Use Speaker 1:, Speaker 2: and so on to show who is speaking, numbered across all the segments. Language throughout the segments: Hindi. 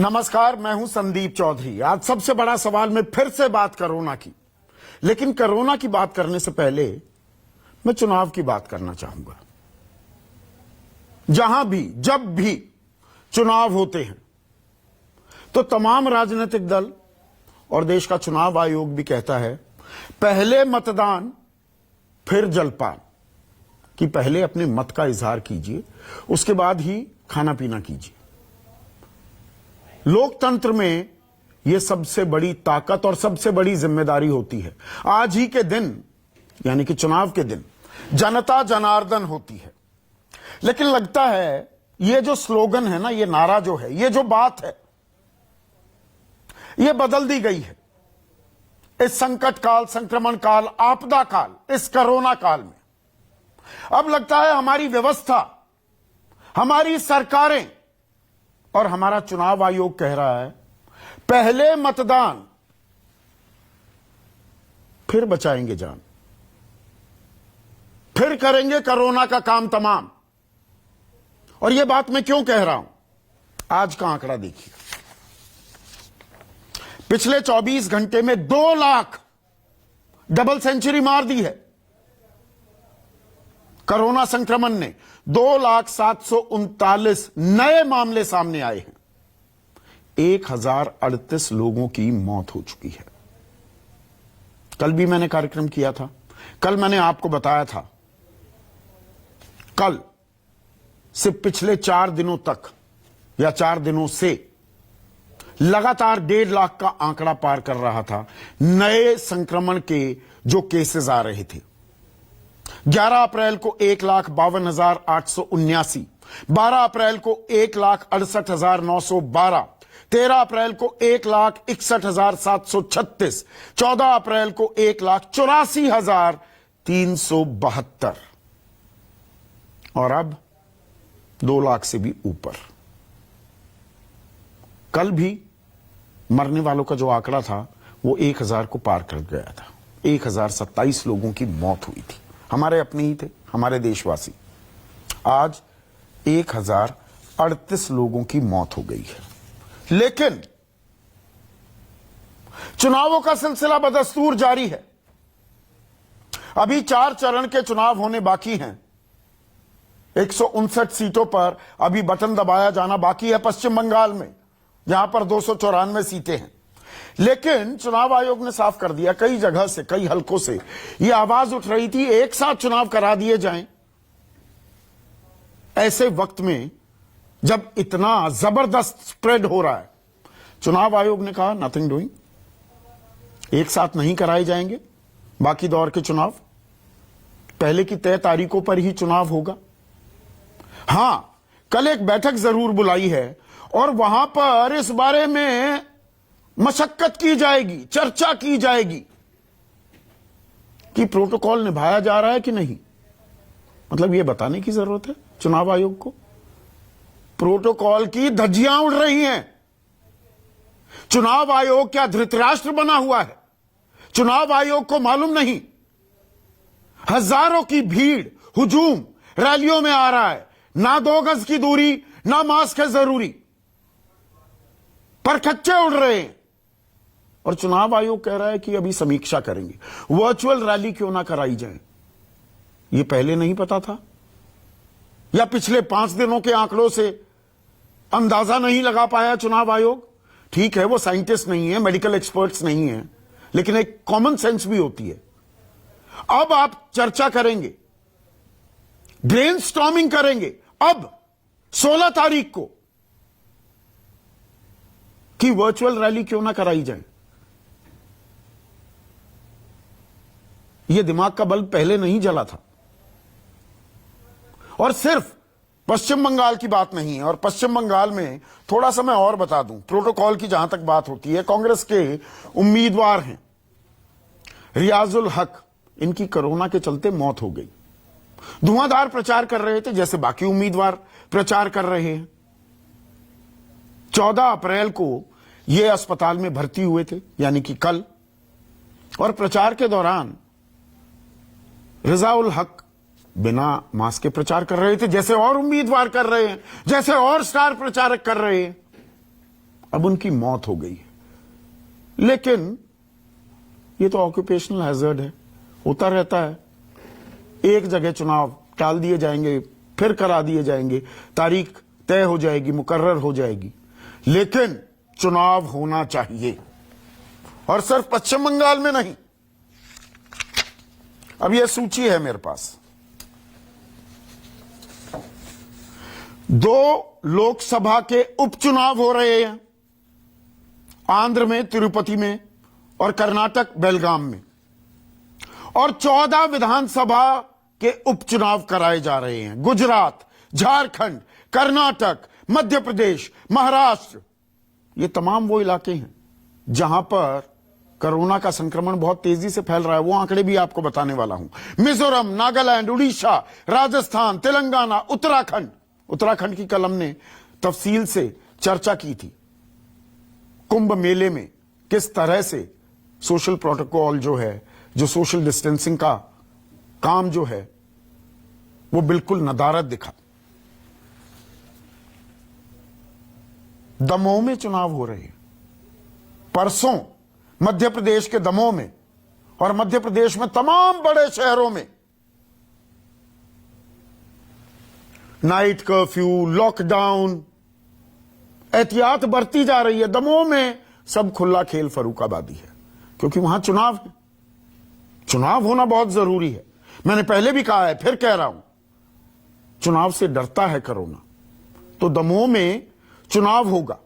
Speaker 1: नमस्कार, मैं हूं संदीप चौधरी। आज सबसे बड़ा सवाल में फिर से बात कोरोना की, लेकिन कोरोना की बात करने से पहले मैं चुनाव की बात करना चाहूंगा। जहां भी जब भी चुनाव होते हैं तो तमाम राजनीतिक दल और देश का चुनाव आयोग भी कहता है पहले मतदान फिर जलपान, कि पहले अपने मत का इजहार कीजिए, उसके बाद ही खाना पीना कीजिए। लोकतंत्र में यह सबसे बड़ी ताकत और सबसे बड़ी जिम्मेदारी होती है। आज ही के दिन यानी कि चुनाव के दिन जनता जनार्दन होती है, लेकिन लगता है यह जो स्लोगन है ना, यह नारा जो है, यह जो बात है, यह बदल दी गई है। इस संकट काल, संक्रमण काल, आपदा काल, इस कोरोना काल में अब लगता है हमारी व्यवस्था, हमारी सरकारें और हमारा चुनाव आयोग कह रहा है पहले मतदान फिर बचाएंगे जान, फिर करेंगे कोरोना का काम तमाम। और यह बात मैं क्यों कह रहा हूं, आज का आंकड़ा देखिए। पिछले 24 घंटे में 2 लाख डबल सेंचुरी मार दी है कोरोना संक्रमण ने। 2,739 नए मामले सामने आए हैं। 1038 लोगों की मौत हो चुकी है। कल भी मैंने कार्यक्रम किया था, कल मैंने आपको बताया था, कल सिर्फ पिछले 4 दिनों तक या 4 दिनों से लगातार 1.5 लाख का आंकड़ा पार कर रहा था नए संक्रमण के जो केसेस आ रहे थे। 11 अप्रैल को 1,52,879, 12 अप्रैल को 1,68,912, 13 अप्रैल को 1,61,736, 14 अप्रैल को 1,84,372 और अब 2 लाख से भी ऊपर। कल भी मरने वालों का जो आंकड़ा था वो 1,000 को पार कर गया था। 1,027 लोगों की मौत हुई थी, हमारे अपने ही थे, हमारे देशवासी। आज 1,038 लोगों की मौत हो गई है। लेकिन चुनावों का सिलसिला बदस्तूर जारी है। अभी 4 चरण के चुनाव होने बाकी हैं। 159 सीटों पर अभी बटन दबाया जाना बाकी है पश्चिम बंगाल में, जहां पर 294 सीटें हैं। लेकिन चुनाव आयोग ने साफ कर दिया, कई जगह से, कई हलकों से यह आवाज उठ रही थी एक साथ चुनाव करा दिए जाएं। ऐसे वक्त में जब इतना जबरदस्त स्प्रेड हो रहा है, चुनाव आयोग ने कहा नथिंग डूइंग, एक साथ नहीं कराए जाएंगे बाकी दौर के चुनाव, पहले की तय तारीखों पर ही चुनाव होगा। हां, कल एक बैठक जरूर बुलाई है और वहां पर इस बारे में मशक्कत की जाएगी, चर्चा की जाएगी कि प्रोटोकॉल निभाया जा रहा है कि नहीं। मतलब यह बताने की जरूरत है चुनाव आयोग को, प्रोटोकॉल की धज्जियां उड़ रही हैं। चुनाव आयोग क्या धृतराष्ट्र बना हुआ है? चुनाव आयोग को मालूम नहीं हजारों की भीड़ हुजूम रैलियों में आ रहा है, ना 2 गज की दूरी, ना मास्क है जरूरी, पर खच्चे उड़ रहे हैं। और चुनाव आयोग कह रहा है कि अभी समीक्षा करेंगे। वर्चुअल रैली क्यों ना कराई जाए? यह पहले नहीं पता था या पिछले 5 दिनों के आंकड़ों से अंदाजा नहीं लगा पाया चुनाव आयोग? ठीक है, वो साइंटिस्ट नहीं है, मेडिकल एक्सपर्ट्स नहीं है, लेकिन एक कॉमन सेंस भी होती है। अब आप चर्चा करेंगे, ब्रेनस्टॉर्मिंग करेंगे अब 16 तारीख को कि वर्चुअल रैली क्यों ना कराई जाए। यह दिमाग का बल्ब पहले नहीं जला था। और सिर्फ पश्चिम बंगाल की बात नहीं है। और पश्चिम बंगाल में थोड़ा सा मैं और बता दूं, प्रोटोकॉल की जहां तक बात होती है, कांग्रेस के उम्मीदवार हैं रियाजुल हक, इनकी कोरोना के चलते मौत हो गई। धुआंधार प्रचार कर रहे थे जैसे बाकी उम्मीदवार प्रचार कर रहे हैं। 14 अप्रैल को ये अस्पताल में भर्ती हुए थे, यानी कि कल, और प्रचार के दौरान रियाजुल हक बिना मास्क के प्रचार कर रहे थे, जैसे और उम्मीदवार कर रहे हैं, जैसे और स्टार प्रचारक कर रहे हैं। अब उनकी मौत हो गई है। लेकिन ये तो ऑक्यूपेशनल हैजर्ड है, होता रहता है। एक जगह चुनाव टाल दिए जाएंगे, फिर करा दिए जाएंगे, तारीख तय हो जाएगी, मुकर्रर हो जाएगी, लेकिन चुनाव होना चाहिए। और सिर्फ पश्चिम बंगाल में नहीं, अब यह सूची है मेरे पास। 2 लोकसभा के उपचुनाव हो रहे हैं, आंध्र में तिरुपति में और कर्नाटक बेलगाम में, और 14 विधानसभा के उपचुनाव कराए जा रहे हैं। गुजरात, झारखंड, कर्नाटक, मध्य प्रदेश, महाराष्ट्र, ये तमाम वो इलाके हैं जहां पर कोरोना का संक्रमण बहुत तेजी से फैल रहा है। वो आंकड़े भी आपको बताने वाला हूं। मिजोरम, नागालैंड, उड़ीसा, राजस्थान, तेलंगाना, उत्तराखंड। उत्तराखंड की कल हमने तफसील से चर्चा की थी। कुंभ मेले में किस तरह से सोशल प्रोटोकॉल जो है, जो सोशल डिस्टेंसिंग का काम जो है, वो बिल्कुल नदारद दिखा। दमोह में चुनाव हो रहे हैं। परसों मध्य प्रदेश के दमोह में और मध्य प्रदेश में तमाम बड़े शहरों में नाइट कर्फ्यू, लॉकडाउन, एहतियात बरती जा रही है। दमोह में सब खुला खेल फर्रुखाबादी है, क्योंकि वहां चुनाव है। चुनाव होना बहुत जरूरी है। मैंने पहले भी कहा है, फिर कह रहा हूं, चुनाव से डरता है कोरोना, तो दमोह में चुनाव होगा।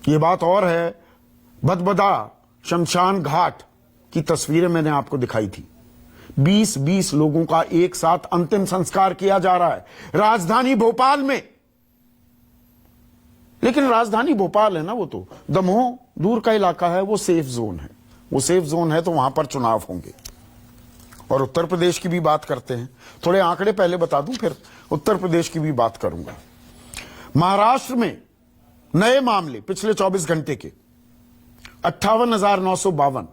Speaker 1: यह बात और है, बदबदा शमशान घाट की तस्वीरें मैंने आपको दिखाई थी। 20-20 लोगों का एक साथ अंतिम संस्कार किया जा रहा है राजधानी भोपाल में। लेकिन राजधानी भोपाल है ना, वो तो दमोह दूर का इलाका है, वो सेफ जोन है। वो सेफ जोन है तो वहां पर चुनाव होंगे। और उत्तर प्रदेश की भी बात करते हैं। थोड़े आंकड़े पहले बता दूं, फिर उत्तर प्रदेश की भी बात करूंगा। महाराष्ट्र में नए मामले पिछले 24 घंटे के 58,952,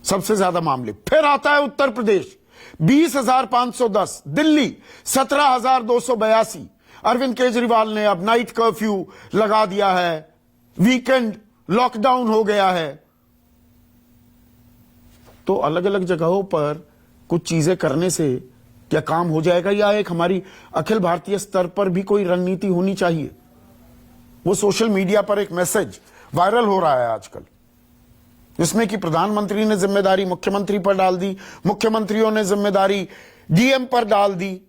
Speaker 1: सबसे ज्यादा मामले। फिर आता है उत्तर प्रदेश 20,510, दिल्ली 17,282। अरविंद केजरीवाल ने अब नाइट कर्फ्यू लगा दिया है, वीकेंड लॉकडाउन हो गया है। तो अलग अलग जगहों पर कुछ चीजें करने से क्या काम हो जाएगा, या एक हमारी अखिल भारतीय स्तर पर भी कोई रणनीति होनी चाहिए? वो सोशल मीडिया पर एक मैसेज वायरल हो रहा है आजकल, जिसमें कि प्रधानमंत्री ने जिम्मेदारी मुख्यमंत्री पर डाल दी, मुख्यमंत्रियों ने जिम्मेदारी डीएम पर डाल दी,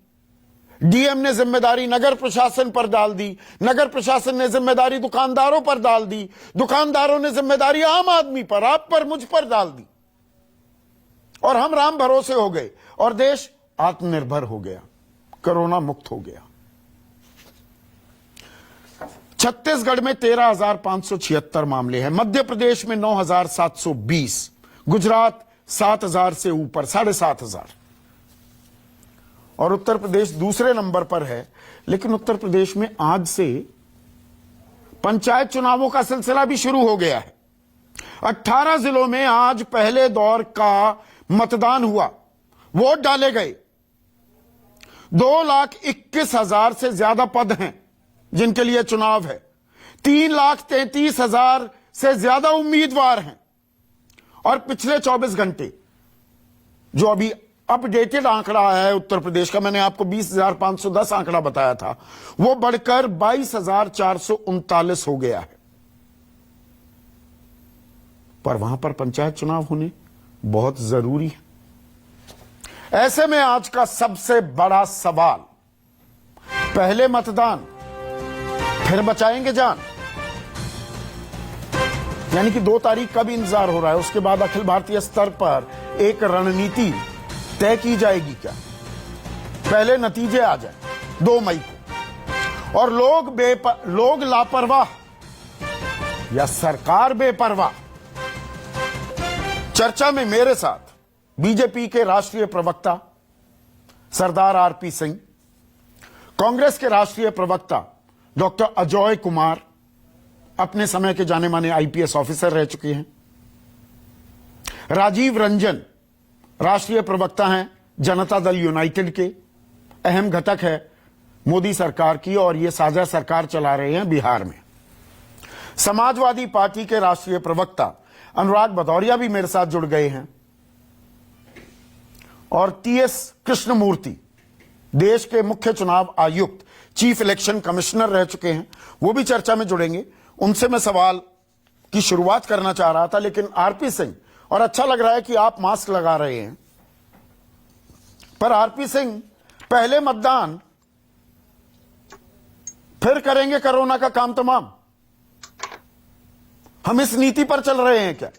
Speaker 1: डीएम ने जिम्मेदारी नगर प्रशासन पर डाल दी, नगर प्रशासन ने जिम्मेदारी दुकानदारों पर डाल दी, दुकानदारों ने जिम्मेदारी आम आदमी पर, आप पर, मुझ पर डाल दी, और हम राम भरोसे हो गए और देश आत्मनिर्भर हो गया, कोरोना मुक्त हो गया। छत्तीसगढ़ में 13,576 मामले हैं, मध्य प्रदेश में 9,720, गुजरात 7,000 से ऊपर, 7,500, और उत्तर प्रदेश दूसरे नंबर पर है। लेकिन उत्तर प्रदेश में आज से पंचायत चुनावों का सिलसिला भी शुरू हो गया है। 18 जिलों में आज पहले दौर का मतदान हुआ, वोट डाले गए। 2,21,000 से ज्यादा पद हैं जिनके लिए चुनाव है। 3,33,000 से ज्यादा उम्मीदवार हैं। और पिछले 24 घंटे जो अभी अपडेटेड आंकड़ा है उत्तर प्रदेश का, मैंने आपको 20,510 आंकड़ा बताया था, वो बढ़कर 22,439 हो गया है। पर वहां पर पंचायत चुनाव होने बहुत जरूरी है। ऐसे में आज का सबसे बड़ा सवाल, पहले मतदान फिर बचाएंगे जान, यानी कि 2 तारीख का भी इंतजार हो रहा है। उसके बाद अखिल भारतीय स्तर पर एक रणनीति तय की जाएगी क्या? पहले नतीजे आ जाए 2 मई को, और लोग लापरवाह या सरकार बेपरवाह। चर्चा में मेरे साथ बीजेपी के राष्ट्रीय प्रवक्ता सरदार आरपी सिंह, कांग्रेस के राष्ट्रीय प्रवक्ता डॉक्टर अजय कुमार, अपने समय के जाने माने आईपीएस ऑफिसर रह चुके हैं, राजीव रंजन राष्ट्रीय प्रवक्ता हैं जनता दल यूनाइटेड के, अहम घटक है मोदी सरकार की, और ये साझा सरकार चला रहे हैं बिहार में। समाजवादी पार्टी के राष्ट्रीय प्रवक्ता अनुराग भदौरिया भी मेरे साथ जुड़ गए हैं, और टीएस कृष्णमूर्ति देश के मुख्य चुनाव आयुक्त, चीफ इलेक्शन कमिश्नर रह चुके हैं, वो भी चर्चा में जुड़ेंगे। उनसे मैं सवाल की शुरुआत करना चाह रहा था, लेकिन आरपी सिंह, और अच्छा लग रहा है कि आप मास्क लगा रहे हैं, पर आरपी सिंह, पहले मतदान फिर करेंगे कोरोना का काम तमाम, हम इस नीति पर चल रहे हैं क्या?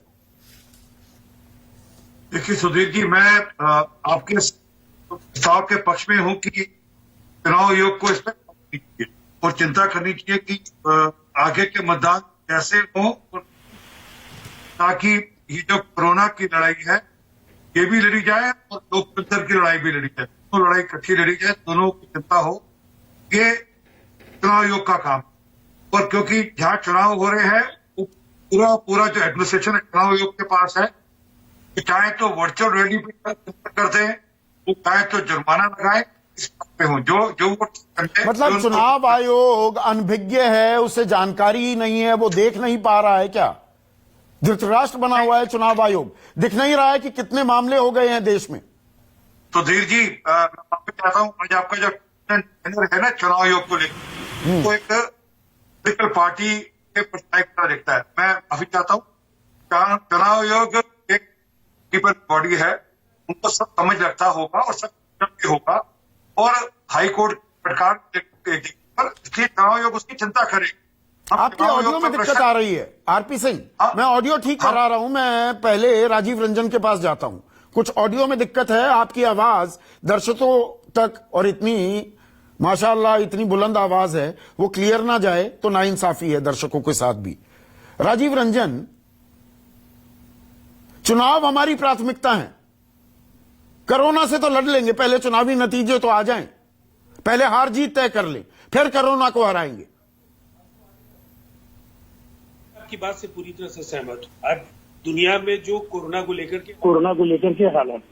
Speaker 2: देखिए सुधीर जी, मैं आपके प्रस्ताव के पक्ष में हूं कि चुनाव आयोग को इसमें और चिंता करनी चाहिए कि आगे के मतदान कैसे हो, ताकि ये जो कोरोना की लड़ाई है ये भी लड़ी जाए और लोकतंत्र की लड़ाई भी लड़ी जाए, दोनों लड़ाई इकट्ठी लड़ी जाए, दोनों की चिंता हो। ये चुनाव आयोग का काम, और क्योंकि जहां चुनाव हो रहे हैं पूरा जो एडमिनिस्ट्रेशन चुनाव आयोग के पास है, चाहे तो वर्चुअल रैली कर दें, वो चाहे तो जुर्माना लगाए, इस पे हो जो
Speaker 1: मतलब चुनाव आयोग अनभिज्ञ है, उसे जानकारी ही नहीं है, वो देख नहीं पा रहा है क्या? धृतराष्ट्र बना हुआ है चुनाव आयोग, दिख नहीं रहा है कि कितने मामले हो गए हैं देश में?
Speaker 2: तो धीर जी, मैं माफी चाहता हूं, आज आपका जो है ना चुनाव आयोग को लेकर, वो एक पॉलिटिकल पार्टी के प्रस्ताव दिखता है। मैं माफी चाहता हूँ, चुनाव आयोग एक पीपल बॉडी है, उनको सब समझ रखता होगा और सब होगा, और हाई कोर्ट सरकार इसलिए चुनाव आयोग उसकी चिंता करे।
Speaker 1: आपके ऑडियो में दिक्कत आ रही है आरपी सिंह, मैं ऑडियो ठीक करा रहा हूं, मैं पहले राजीव रंजन के पास जाता हूं। कुछ ऑडियो में दिक्कत है, आपकी आवाज दर्शकों तक, और इतनी माशाअल्लाह इतनी बुलंद आवाज है, वो क्लियर ना जाए तो नाइंसाफी है दर्शकों के साथ भी। राजीव रंजन, चुनाव हमारी प्राथमिकता है, कोरोना से तो लड़ लेंगे, पहले चुनावी नतीजे तो आ जाएं, पहले हार जीत तय कर लें, फिर कोरोना को हराएंगे।
Speaker 3: आपकी बात से पूरी तरह से सहमत हूं। आज दुनिया में जो कोरोना को लेकर के हालात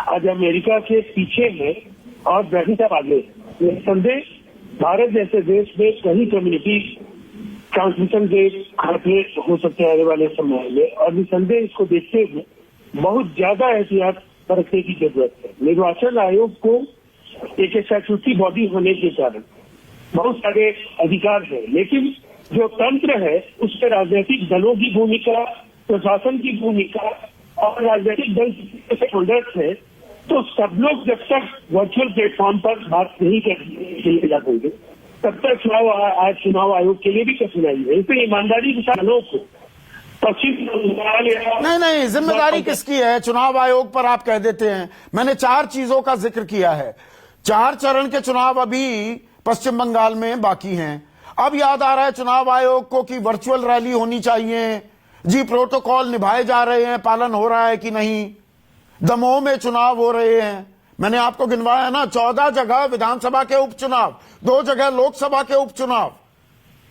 Speaker 3: आज अमेरिका के पीछे है और ब्रिटेन आगे है। संदेह भारत जैसे देश में कहीं कम्युनिटी ट्रांसमिशन के खतरे हो सकते हैं आने वाले समय में, और निसंदेह इसको देखते हुए बहुत ज्यादा एहतियात बरतने की जरूरत है। निर्वाचन आयोग को एक स्टैट्यूटरी बॉडी होने के कारण बहुत सारे अधिकार है, लेकिन जो तंत्र है उसमें राजनीतिक दलों की भूमिका, प्रशासन की भूमिका और राजनीतिक दल के होल्डर्स है, तो सब लोग जब तक वर्चुअल प्लेटफॉर्म पर बात नहीं करने के लिए लगेंगे, तब तक चुनाव आयोग के लिए भी कठिनाई है। इसलिए ईमानदारी के साथ लोग को पश्चिम बंगाल
Speaker 1: नहीं, जिम्मेदारी किसकी है? चुनाव आयोग पर आप कह देते हैं। मैंने 4 चीजों का जिक्र किया है, 4 चरण के चुनाव अभी पश्चिम बंगाल में बाकी हैं। अब याद आ रहा है चुनाव आयोग को कि वर्चुअल रैली होनी चाहिए जी, प्रोटोकॉल निभाए जा रहे हैं, पालन हो रहा है कि नहीं? दमोह में चुनाव हो रहे हैं, मैंने आपको गिनवाया ना, 14 जगह विधानसभा के उपचुनाव, 2 जगह लोकसभा के उपचुनाव।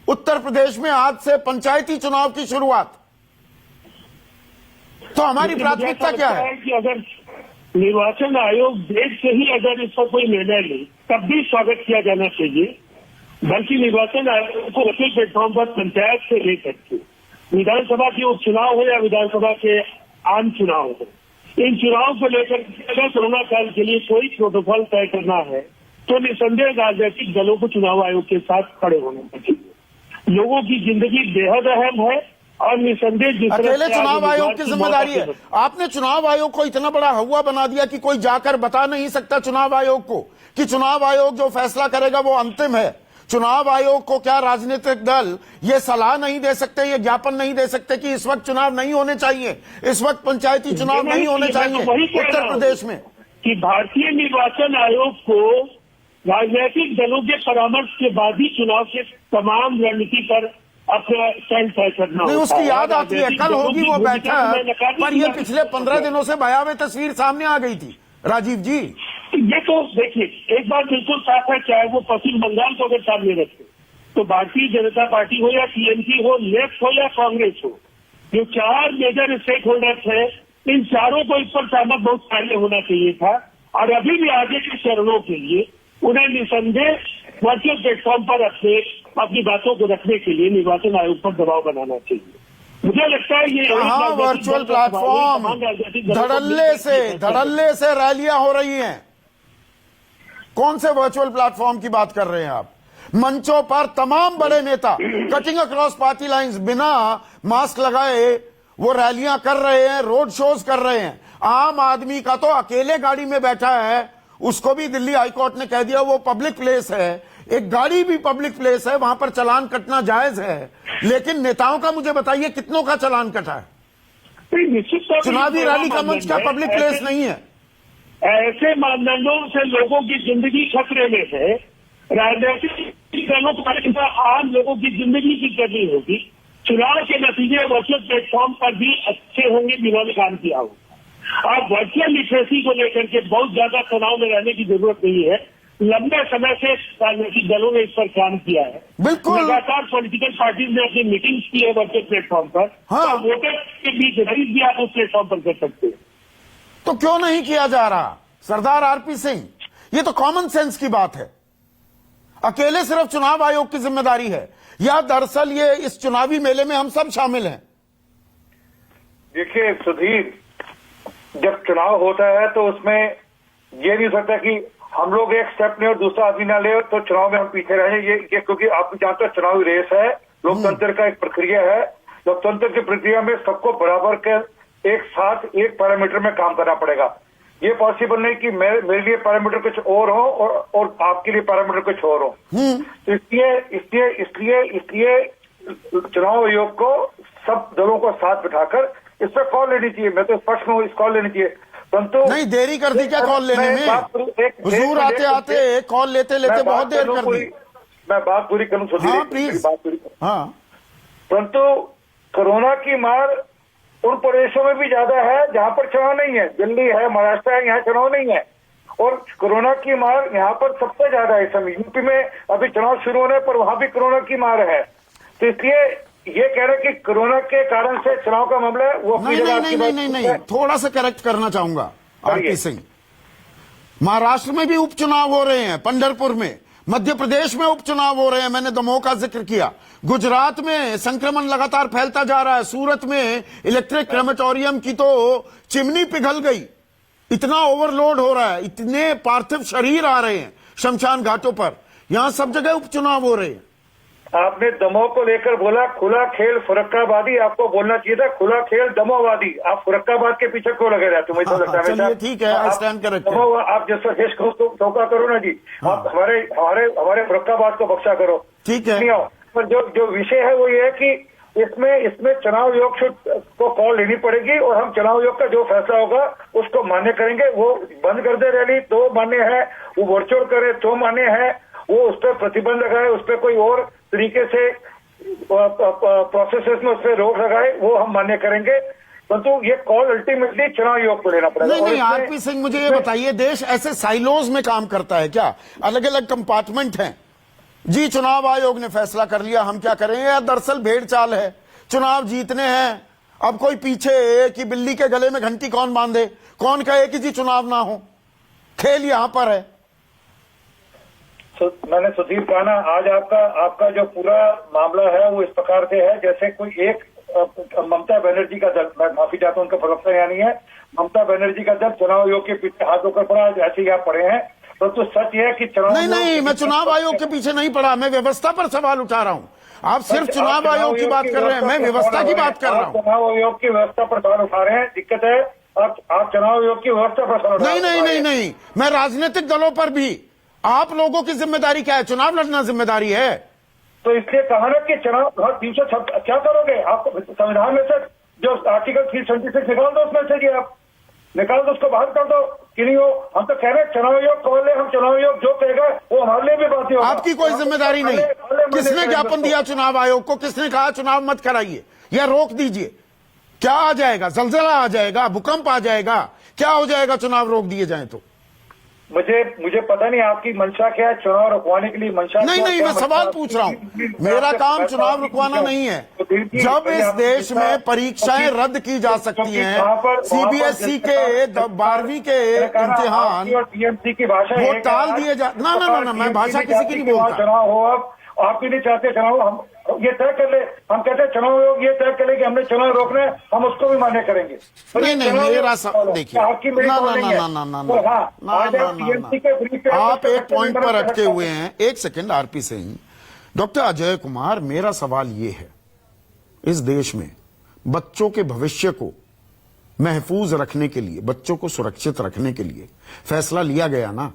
Speaker 1: उत्तर प्रदेश में आज से पंचायती चुनाव की शुरुआत। तो हमारी प्राथमिकता क्या है?
Speaker 4: कि अगर निर्वाचन आयोग देश से ही अगर इस पर कोई निर्णय ले तब भी स्वागत किया जाना चाहिए, बल्कि निर्वाचन आयोग को वर्चुअल प्लेटफॉर्म पर पंचायत से लेकर के विधानसभा के उपचुनाव हो या विधानसभा के आम चुनाव हो, इन चुनाव को लेकर अगर कोरोना काल के लिए कोई प्रोटोकॉल तय करना है तो निसंदेह राजनीतिक दलों को चुनाव आयोग के साथ खड़े होना चाहिए। लोगों की जिंदगी बेहद अहम है और निसंदेह
Speaker 1: अकेले चुनाव आयोग की जिम्मेदारी है। आपने चुनाव आयोग को इतना बड़ा हवा बना दिया कि कोई जाकर बता नहीं सकता चुनाव आयोग को कि चुनाव आयोग जो फैसला करेगा वो अंतिम है। चुनाव आयोग को क्या राजनीतिक दल ये सलाह नहीं दे सकते, ये ज्ञापन नहीं दे सकते कि इस वक्त चुनाव नहीं होने चाहिए, इस वक्त पंचायती चुनाव नहीं होने चाहिए उत्तर प्रदेश में?
Speaker 4: कि भारतीय निर्वाचन आयोग को राजनीतिक दलों के परामर्श के बाद ही चुनाव के तमाम रणनीति पर अपना स्टैंड तय करना
Speaker 1: नहीं, उसकी याद आती है, कल होगी वो बैठक, पर ये पिछले 15 दिनों से भयावह तस्वीर सामने आ गई थी राजीव जी।
Speaker 4: ये तो देखिए, एक बात बिल्कुल साफ है, चाहे वो पश्चिम बंगाल को अगर सामने रखे तो भारतीय जनता पार्टी हो या टीएमसी हो, लेफ्ट हो या कांग्रेस हो, जो 4 मेजर स्टेक होल्डर्स है, इन चारों को इस पर सहमत बहुत पहले होना चाहिए था, और अभी भी आगे के चरणों के लिए उन्हें निसंदेह वर्चुअल प्लेटफॉर्म पर अपनी बातों को रखने के लिए निर्वाचन आयोग पर दबाव बनाना चाहिए। मुझे लगता है ये
Speaker 1: कहाँ वर्चुअल प्लेटफॉर्म, धड़ल्ले से रैलियां हो रही हैं। कौन से वर्चुअल प्लेटफॉर्म की बात कर रहे हैं आप? मंचों पर तमाम बड़े नेता कटिंग अक्रॉस पार्टी लाइंस बिना मास्क लगाए वो रैलियां कर रहे हैं, रोड शोज कर रहे हैं। आम आदमी का तो अकेले गाड़ी में बैठा है, उसको भी दिल्ली हाईकोर्ट ने कह दिया वो पब्लिक प्लेस है, एक गाड़ी भी पब्लिक प्लेस है, वहां पर चालान कटना जायज है। लेकिन नेताओं का मुझे बताइए कितनों का चालान कटा है?
Speaker 4: निश्चित तौर पर
Speaker 1: चुनावी रैली का मंच का पब्लिक प्लेस नहीं है।
Speaker 4: ऐसे मानदंडों से लोगों की जिंदगी खतरे में है। राजनीतिक दलों को आम लोगों की जिंदगी की करनी होगी। चुनाव के नतीजे वर्चुअल प्लेटफॉर्म पर भी अच्छे होंगे जिन्होंने काम किया होगा। अब वर्चुअल लिटरेसी को लेकर के बहुत ज्यादा तनाव में रहने की जरूरत नहीं है। लंबे समय से राजनीतिक दलों ने इस पर काम किया है।
Speaker 1: बिल्कुल
Speaker 4: लगातार पॉलिटिकल पार्टीज ने अपनी मीटिंग्स की है वर्चुअल प्लेटफॉर्म पर।
Speaker 1: हाँ।
Speaker 4: और वोटर के बीच खरीद भी आप उस प्लेटफॉर्म पर कर सकते हैं।
Speaker 1: तो क्यों नहीं किया जा रहा? सरदार आरपी सिंह, ये तो कॉमन सेंस की बात है। अकेले सिर्फ चुनाव आयोग की जिम्मेदारी है या दरअसल ये इस चुनावी मेले में हम सब शामिल हैं?
Speaker 5: देखिए सुधीर, जब चुनाव होता है तो उसमें ये नहीं हो सकता कि हम लोग एक स्टेप लें और दूसरा आदमी ना ले तो चुनाव में हम पीछे रहे। ये क्योंकि आप जानते हैं चुनावी रेस है, लोकतंत्र का एक प्रक्रिया है। लोकतंत्र की प्रक्रिया में सबको बराबर के एक साथ एक पैरामीटर में काम करना पड़ेगा। ये पॉसिबल नहीं कि मेरे लिए पैरामीटर कुछ और हो और आपके लिए पैरामीटर कुछ और हो। तो इसलिए चुनाव आयोग को सब दलों को साथ बिठाकर इस पर कॉल लेनी चाहिए। मैं तो स्पष्ट हूँ, इस कॉल लेनी चाहिए। परंतु
Speaker 1: नहीं, देरी कर दी क्या कॉल लेने में? हुजूर आते आते कॉल लेते लेते बहुत देर कर दी।
Speaker 5: मैं बात पूरी करूँ सुधीर?
Speaker 1: हाँ प्लीज। हाँ,
Speaker 5: परंतु कोरोना की मार उन प्रदेशों में भी ज्यादा है जहां पर चुनाव नहीं है। दिल्ली है, महाराष्ट्र है, यहाँ चुनाव नहीं है। और कोरोना की मार यहाँ पर सबसे ज्यादा है। समय यूपी में अभी चुनाव शुरू होने पर वहां भी कोरोना की मार है। तो इसलिए ये कह रहे कि कोरोना के कारण से चुनाव का मामला है वो
Speaker 1: नहीं, थोड़ा सा करेक्ट करना चाहूंगा आरपी सिंह। महाराष्ट्र में भी उपचुनाव हो रहे हैं, पंढरपुर में, मध्य प्रदेश में उपचुनाव हो रहे हैं, मैंने दमोह का जिक्र किया। गुजरात में संक्रमण लगातार फैलता जा रहा है। सूरत में इलेक्ट्रिक क्रेमेटोरियम की तो चिमनी पिघल गई, इतना ओवरलोड हो रहा है, इतने पार्थिव शरीर आ रहे हैं शमशान घाटों पर। यहां सब जगह उपचुनाव हो रहे हैं।
Speaker 5: आपने दमोह को लेकर बोला खुला खेल फुरक्काबादी, आपको बोलना चाहिए था खुला खेल दमोहवादी। आप फुरक्काबाद के पीछे क्यों लगे रहते? मुझे लगता है
Speaker 1: चलिए ठीक है, आई स्टैंड करेक्टेड।
Speaker 5: आप जैसा देश को टोका करो ना जी। आप हमारे फुरक्काबाद को बख्शा करो,
Speaker 1: ठीक है।
Speaker 5: पर जो विषय है वो ये है कि इसमें चुनाव आयोग को कॉल लेनी पड़ेगी और हम चुनाव आयोग का जो फैसला होगा उसको मान्य करेंगे। वो बंद कर दे रैली तो मान्य है, वो वर्चुअल करे तो मान्य है, वो उस पर प्रतिबंध लगाए, उस पर कोई और तरीके से प्रोसेसेस में उस पर रोक लगाए, वो हम मान्य करेंगे। परंतु ये कॉल अल्टीमेटली चुनाव आयोग को लेना पड़ेगा।
Speaker 1: नहीं, आरपी सिंह मुझे ये बताइए, देश ऐसे साइलोज में काम करता है क्या? अलग अलग कंपार्टमेंट हैं जी। चुनाव आयोग ने फैसला कर लिया, हम क्या करें? या दरअसल भेड़ चाल है, चुनाव जीतने हैं, अब कोई पीछे कि बिल्ली के गले में घंटी कौन बांधे, कौन कहे कि जी चुनाव ना हो, खेल यहां पर है।
Speaker 5: मैंने सुधीर कहा ना, आज आपका जो पूरा मामला है वो इस प्रकार से है जैसे कोई एक ममता बनर्जी का दल, मैं माफी चाहता हूं उनका प्रवक्ता यहाँ नहीं है, ममता बनर्जी का दल चुनाव आयोग के पीछे हाथ होकर पड़ा, ऐसे ही आप पड़े हैं। तो सच यह है कि चुनाव
Speaker 1: नहीं, मैं चुनाव आयोग के पीछे नहीं पड़ा, मैं व्यवस्था पर सवाल उठा रहा हूं। आप सिर्फ चुनाव आयोग की बात कर रहे हैं, मैं व्यवस्था की बात कर रहा हूं।
Speaker 5: चुनाव आयोग की व्यवस्था पर सवाल उठा रहे हैं, दिक्कत है। आप चुनाव आयोग की व्यवस्था पर सवाल
Speaker 1: नहीं, मैं राजनीतिक दलों पर भी, आप लोगों की जिम्मेदारी क्या है? चुनाव लड़ना जिम्मेदारी है।
Speaker 5: तो इसलिए कहा ना कि चुनाव 306 क्या करोगे? आप संविधान में से जो आर्टिकल 326 निकाल दो, उसमें से आप निकाल दो, उसको बाहर कर दो कि नहीं हो। हम तो कह रहे हैं चुनाव आयोग कॉल ले, हम चुनाव आयोग जो कहेगा वो हमारे लिए भी बात होगा।
Speaker 1: आपकी कोई जिम्मेदारी नहीं। किसने ज्ञापन दिया चुनाव आयोग को? किसने कहा चुनाव मत कराइए या रोक दीजिए? क्या आ जाएगा? जलजला आ जाएगा, भूकंप आ जाएगा, क्या हो जाएगा चुनाव रोक दिए जाए तो?
Speaker 5: मुझे पता नहीं आपकी मंशा क्या है, चुनाव रुकवाने के लिए मंशा
Speaker 1: नहीं
Speaker 5: क्या,
Speaker 1: नहीं,
Speaker 5: क्या
Speaker 1: मैं सवाल
Speaker 5: मंशा?
Speaker 1: पूछ रहा हूं। मेरा काम चुनाव रुकवाना नहीं है। जब इस देश में परीक्षाएं रद्द की जा सकती हैं, सीबीएसई के 12वीं के इम्तिहान
Speaker 5: टीएमसी की भाषा
Speaker 1: वो टाल दिए जा, ना, मैं भाषा किसी की नहीं बोलता।
Speaker 5: चुनाव हो, आप भी नहीं चाहते चुनाव, हम ये तय कर ले, हम कहते हैं चुनाव आयोग ये तय कर ले कि हमने चुनाव रोकना है, हम उसको भी मान्य करेंगे।
Speaker 1: नहीं, मेरा देखिए, आप एक पॉइंट पर अटके हुए हैं। एक second RP Singh. Doctor Ajay Kumar, मेरा सवाल ये है, इस देश में बच्चों के भविष्य को महफूज रखने के लिए, बच्चों को सुरक्षित रखने के लिए फैसला लिया गया ना।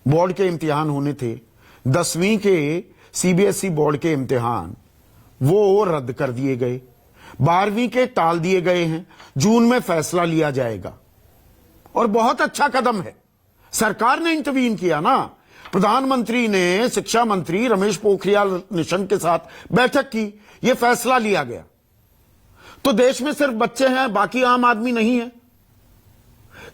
Speaker 1: बोर्ड के इम्तिहान होने थे, 10वीं के सीबीएसई बोर्ड के इम्तिहान वो रद्द कर दिए गए, 12वीं के टाल दिए गए हैं। जून में फैसला लिया जाएगा और बहुत अच्छा कदम है। सरकार ने इंटरवीन किया ना। प्रधानमंत्री ने शिक्षा मंत्री रमेश पोखरियाल निशंक के साथ बैठक की, यह फैसला लिया गया। तो देश में सिर्फ बच्चे हैं, बाकी आम आदमी नहीं है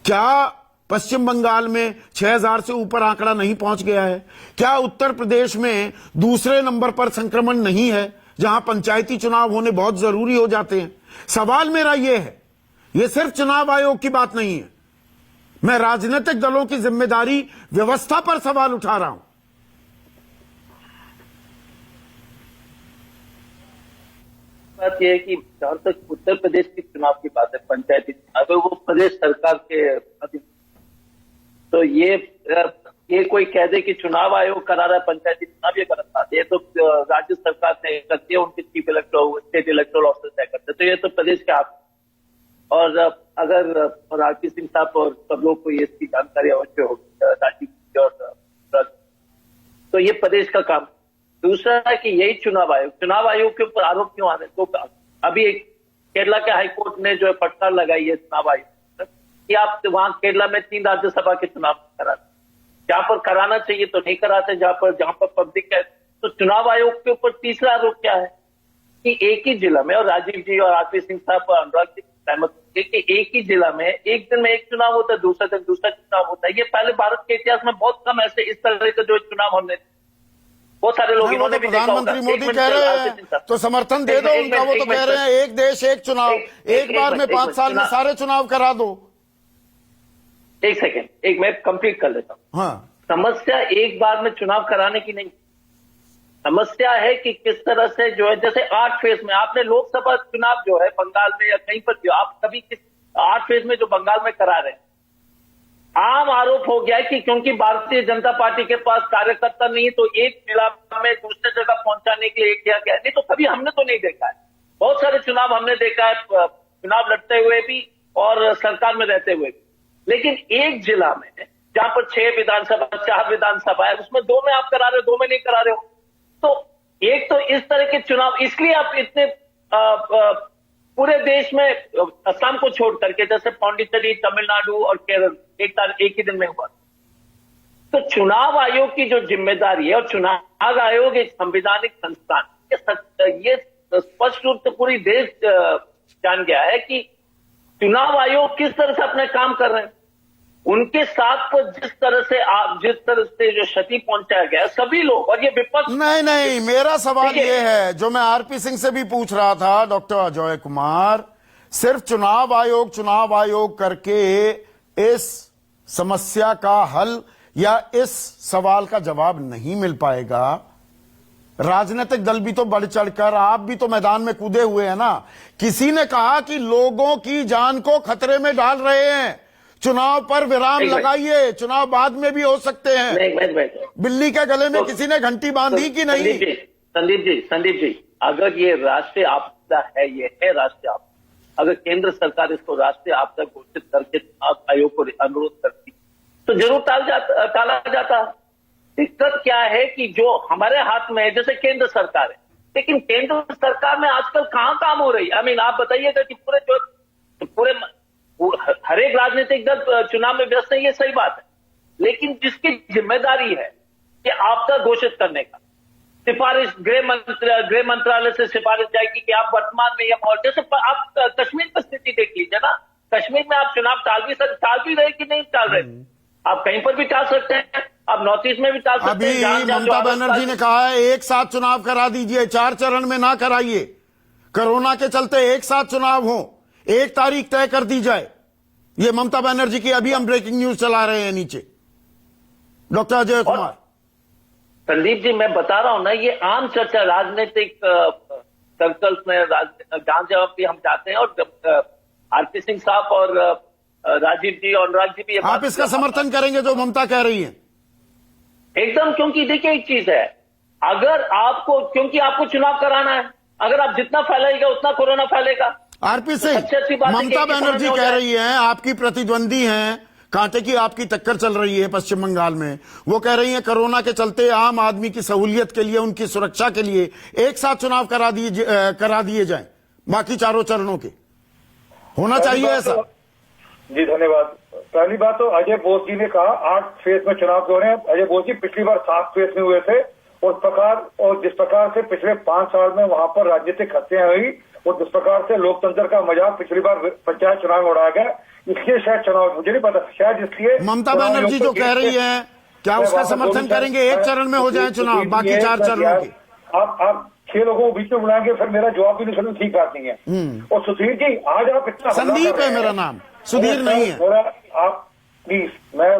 Speaker 1: क्या? पश्चिम बंगाल में 6000 से ऊपर आंकड़ा नहीं पहुंच गया है क्या? उत्तर प्रदेश में दूसरे नंबर पर संक्रमण नहीं है, जहां पंचायती चुनाव होने बहुत जरूरी हो जाते हैं? सवाल मेरा यह है, यह सिर्फ चुनाव आयोग की बात नहीं है, मैं राजनीतिक दलों की जिम्मेदारी व्यवस्था पर सवाल उठा रहा हूं।
Speaker 6: बात यह है कि जहां तक उत्तर प्रदेश के चुनाव की बात है, पंचायती चुनाव, वो प्रदेश सरकार के अधीन, तो ये कोई कह दे कि चुनाव आयोग करा रहा है पंचायती चुनाव, ये गलत बात है। ये तो राज्य सरकार तय करती है, उनके chief electoral state electoral officer तय करते हैं, तो ये तो प्रदेश के हाथ। और अगर आरपी सिंह साहब और सब लोग को इसकी जानकारी अवश्य होगी, राजीव जी और तो ये प्रदेश का काम। दूसरा है कि यही चुनाव आयोग के ऊपर आरोप क्यों आ रहे हैं? तो अभी केरला के हाईकोर्ट ने जो है फटकार लगाई है चुनाव आयोग कि आप वहां केरला में 3 राज्यसभा के चुनाव कराते, जहां पर कराना चाहिए तो नहीं कराते, जहां पर पब्लिक है। तो चुनाव आयोग के ऊपर तीसरा आरोप क्या है कि एक ही जिला में, और राजीव जी और आरपी सिंह साहब और अनुराग जी सहमत है कि एक ही जिला में एक दिन में एक चुनाव होता है, दूसरे दिन दूसरा चुनाव होता है। ये पहले भारत के इतिहास में बहुत कम ऐसे इस तरह के जो चुनाव हमने, बहुत सारे लोग इन्होंने भी देखा होगा।
Speaker 1: प्रधानमंत्री मोदी कह रहे हैं तो समर्थन दे दो उनका। वो तो कह रहे हैं एक देश एक चुनाव, एक बार में 5 साल में सारे चुनाव करा दो।
Speaker 6: एक सेकेंड, मैं कंप्लीट कर लेता हूं।
Speaker 1: हाँ,
Speaker 6: समस्या एक बार में चुनाव कराने की नहीं, समस्या है कि किस तरह से जो है, जैसे 8 फेज में आपने लोकसभा चुनाव जो है बंगाल में या कहीं पर, जो आप कभी 8 फेज में जो बंगाल में करा रहे हैं, आम आरोप हो गया है कि क्योंकि भारतीय जनता पार्टी के पास कार्यकर्ता नहीं, तो एक जिला में दूसरे जगह पहुंचाने के लिए किया गया। नहीं तो कभी हमने तो नहीं देखा है, बहुत सारे चुनाव हमने देखा है, चुनाव लड़ते हुए भी और सरकार में रहते हुए भी। लेकिन एक जिला में जहां पर 6 विधानसभा 4 विधानसभा है, उसमें 2 में आप करा रहे हो, 2 में नहीं करा रहे हो। तो एक तो इस तरह के चुनाव, इसलिए आप इतने पूरे देश में असम को छोड़ करके, जैसे पौंडीचेरी, तमिलनाडु और केरल एक ही दिन में हुआ। तो चुनाव आयोग की जो जिम्मेदारी है, और चुनाव आयोग एक संवैधानिक संस्थान, ये स्पष्ट रूप से पूरी देश जान गया है कि चुनाव आयोग किस तरह से अपने काम कर रहे हैं। उनके साथ को जिस तरह से जो क्षति पहुंचाया गया, सभी लोग, और ये विपक्ष।
Speaker 1: नहीं, मेरा सवाल ये है जो मैं आरपी सिंह से भी पूछ रहा था, डॉक्टर अजय कुमार, सिर्फ चुनाव आयोग करके इस समस्या का हल या इस सवाल का जवाब नहीं मिल पाएगा। राजनीतिक दल भी तो बढ़ चढ़कर, आप भी तो मैदान में कूदे हुए हैं ना। किसी ने कहा कि लोगों की जान को खतरे में डाल रहे हैं, चुनाव पर विराम लगाइए, चुनाव बाद में भी हो सकते हैं। बिल्ली के गले में किसी ने घंटी बांधी कि नहीं?
Speaker 6: संदीप जी, अगर ये राष्ट्रीय आपदा है, ये है राष्ट्रीय आपदा, अगर केंद्र सरकार इसको राष्ट्रीय आपदा घोषित करके चुनाव आयोग को अनुरोध करती तो जरूर टाला जाता। दिक्कत क्या है कि जो हमारे हाथ में है, जैसे केंद्र सरकार है, लेकिन केंद्र सरकार में आजकल कहां काम हो रही है? आप बताइएगा कि पूरे हर एक राजनीतिक दल चुनाव में व्यस्त है, ये सही बात है, लेकिन जिसकी जिम्मेदारी है कि आपदा घोषित करने का, सिफारिश गृह मंत्रालय से सिफारिश जाएगी कि आप वर्तमान में यह माहौल, जैसे आप कश्मीर की स्थिति देख लीजिए ना, कश्मीर में आप चुनाव टाल भी रहे कि नहीं टाल रहे, आप कहीं पर भी टाल सकते हैं, आप नॉर्थ ईस्ट में भी टाल सकते
Speaker 1: अभी
Speaker 6: हैं।
Speaker 1: ममता बनर्जी ने कहा है एक साथ चुनाव करा दीजिए, 4 चरण में ना कराइए, कोरोना के चलते एक साथ चुनाव हो, 1 तारीख तय कर दी जाए। ये ममता बनर्जी की अभी हम ब्रेकिंग न्यूज चला रहे हैं नीचे। डॉक्टर अजय कुमार।
Speaker 6: संदीप जी, मैं बता रहा हूं ना, ये आम चर्चा राजनीतिक सर्कल्स में, जहां जहां भी हम जाते हैं, और आरपी सिंह साहब और राजीव जी और अनुराग जी भी
Speaker 1: आप इसका समर्थन करेंगे जो ममता कह रही हैं?
Speaker 6: एकदम, क्योंकि देखिए एक चीज है, अगर आपको, क्योंकि आपको चुनाव कराना है, अगर आप जितना फैलाएगा उतना कोरोना फैलेगा।
Speaker 1: आरपी सिंह,
Speaker 6: सबसे अच्छी बात है कि
Speaker 1: ममता
Speaker 6: एक ही समय
Speaker 1: बनर्जी
Speaker 6: में हो
Speaker 1: कह
Speaker 6: जाए।
Speaker 1: रही है, आपकी प्रतिद्वंदी हैं, कांटे की आपकी टक्कर चल रही है पश्चिम बंगाल में, वो कह रही है कोरोना के चलते आम आदमी की सहूलियत के लिए, उनकी सुरक्षा के लिए एक साथ चुनाव करा दिए जाएं, बाकी 4 चरणों के। होना चाहिए ऐसा?
Speaker 5: जी धन्यवाद। पहली बात तो अजय बोस जी ने कहा 8 फेज में चुनाव हो रहे हैं। अजय बोस जी पिछली बार 7 फेज में हुए थे, और जिस प्रकार से पिछले 5 साल में वहां पर राजनीतिक हत्याएं हुई, और जिस प्रकार से लोकतंत्र का मजाक पिछली बार पंचायत चुनाव में उड़ाया गया, इसलिए शायद चुनाव, मुझे नहीं पता, शायद इसलिए
Speaker 1: ममता बनर्जी जो कह रही है, क्या उसका समर्थन करेंगे 1 चरण में हो जाए चुनाव, बाकी 4 चरणों के?
Speaker 5: आप 6 लोगों को बीच में बुलाएंगे, फिर मेरा जवाब भी नहीं सुनना ठीक बात नहीं है। और सुधीर जी, आज आप इतना
Speaker 1: संदीप है मेरा नाम, सुधीर नहीं है।
Speaker 5: आप प्लीज, मैं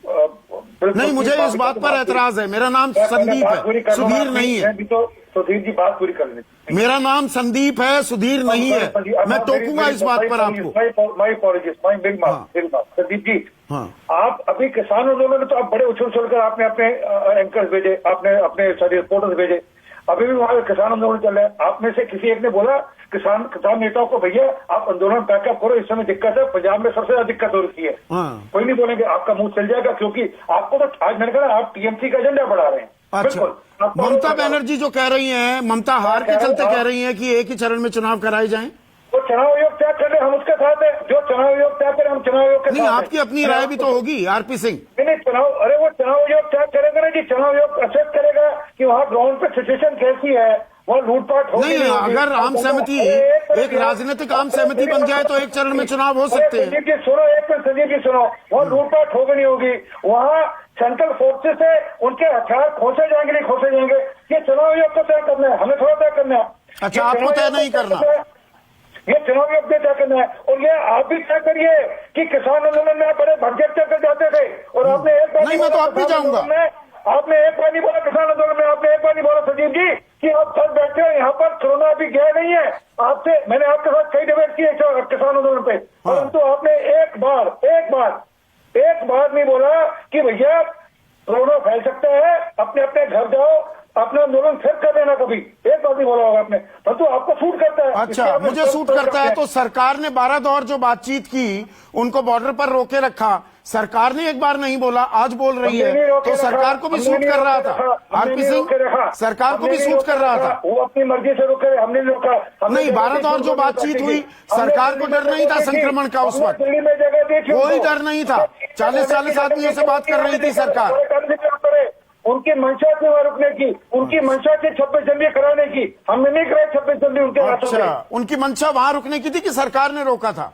Speaker 1: नहीं, मुझे इस बात पर एतराज है, मेरा नाम संदीप है, सुधीर नहीं है।
Speaker 5: तो सुधीर जी बात पूरी कर लें।
Speaker 1: मेरा नाम संदीप है, सुधीर नहीं है। मैं टोकूंगा इस बात पर आपको।
Speaker 5: माई अपॉलॉजीज, मेरी बात संदीप जी।
Speaker 1: हाँ।
Speaker 5: आप अभी किसान आंदोलन में तो आप बड़े उछल कर आपने अपने एंकर्स भेजे, आपने अपने सारे रिपोर्टर्स भेजे, अभी भी वहां किसान आंदोलन चल रहा है। आप में से किसी एक ने बोला किसान नेताओं को, भैया आप आंदोलन बैकअप करो, इस समय दिक्कत है, पंजाब में सबसे ज्यादा दिक्कत हो रही है।
Speaker 1: हाँ।
Speaker 5: कोई नहीं बोलेंगे, आपका मुंह चल जाएगा, क्योंकि आपको तो आज मैंने कहा आप टीएमसी का एजेंडा बढ़ा रहे हैं।
Speaker 1: अच्छा, ममता बनर्जी जो कह रही हैं, ममता हार के चलते कह रही हैं कि 1 ही चरण में चुनाव कराए जाएं।
Speaker 5: वो चुनाव आयोग तय करे, हम उसके साथ है। जो चुनाव आयोग तय करे, हम चुनाव आयोग के
Speaker 1: नहीं,
Speaker 5: साथ
Speaker 1: आपकी अपनी राय भी तो होगी आरपी सिंह।
Speaker 5: नहीं, अरे वो चुनाव आयोग तय करेगा ना जी, चुनाव आयोग एक्सेप्ट करेगा कि वहाँ ग्राउंड पे सिचुएशन कैसी है, वहाँ लूटपाट हो
Speaker 1: नहीं, अगर आम सहमति, एक राजनीतिक आम सहमति बन जाए तो 1 चरण में चुनाव हो सकते हैं।
Speaker 5: संजीव जी सुनो, एक मिनट संजीव जी सुनो, वहाँ लूटपाट होगी नहीं होगी, वहाँ सेंट्रल फोर्सेस से उनके हथियार खोसे जाएंगे नहीं खोसे जाएंगे, ये चुनाव आयोग को तय करना है, हमें थोड़ा तय करना है।
Speaker 1: अच्छा, आपको तय नहीं करना,
Speaker 5: ये चुनाव आयोग तय करना है। और ये आप भी तय करिए कि किसान आंदोलन में बड़े भगदड़ कर जाते थे, और आपने एक बार
Speaker 1: नहीं, मैं तो अब भी जाऊंगा।
Speaker 5: आपने एक बार नहीं बोला किसान आंदोलन में, आपने एक बार नहीं बोला संजीव जी कि आप सब बैठे हो यहाँ पर, कोरोना अभी गया नहीं है। आपसे मैंने आपके साथ कई डिबेट की है किसान आंदोलन पे, परंतु आपने एक बार नहीं बोला कि भैया कोरोना फैल सकता है, अपने अपने घर जाओ, अपना आंदोलन फिर कर देना। कभी एक बात नहीं बोला होगा आपने, परंतु आपको सूट करता है।
Speaker 1: अच्छा, मुझे सूट करता है तो सरकार ने 12 दौर जो बातचीत की, उनको बॉर्डर पर रोके रखा, सरकार ने एक बार नहीं बोला, आज बोल रही है, तो सरकार को भी सूट कर रहा था आरपी सिंह, सरकार को भी सूट कर रहा था।
Speaker 5: वो अपनी मर्जी से रोके, हमने नहीं रोका।
Speaker 1: नहीं, 12 दौर जो बातचीत हुई, सरकार को डर नहीं था संक्रमण का उस वक्त,
Speaker 5: दिल्ली में जगह दी थी,
Speaker 1: कोई डर नहीं था। 40 आदमियों से बात कर रही थी सरकार।
Speaker 5: उनकी मंशा थी वहां रुकने की, उनकी मंशा थी 26 जनवरी कराने की, हमने नहीं कराई 26 जनवरी उनके हाथों से।
Speaker 1: अच्छा, उनकी मंशा वहां रुकने की थी कि सरकार ने रोका था?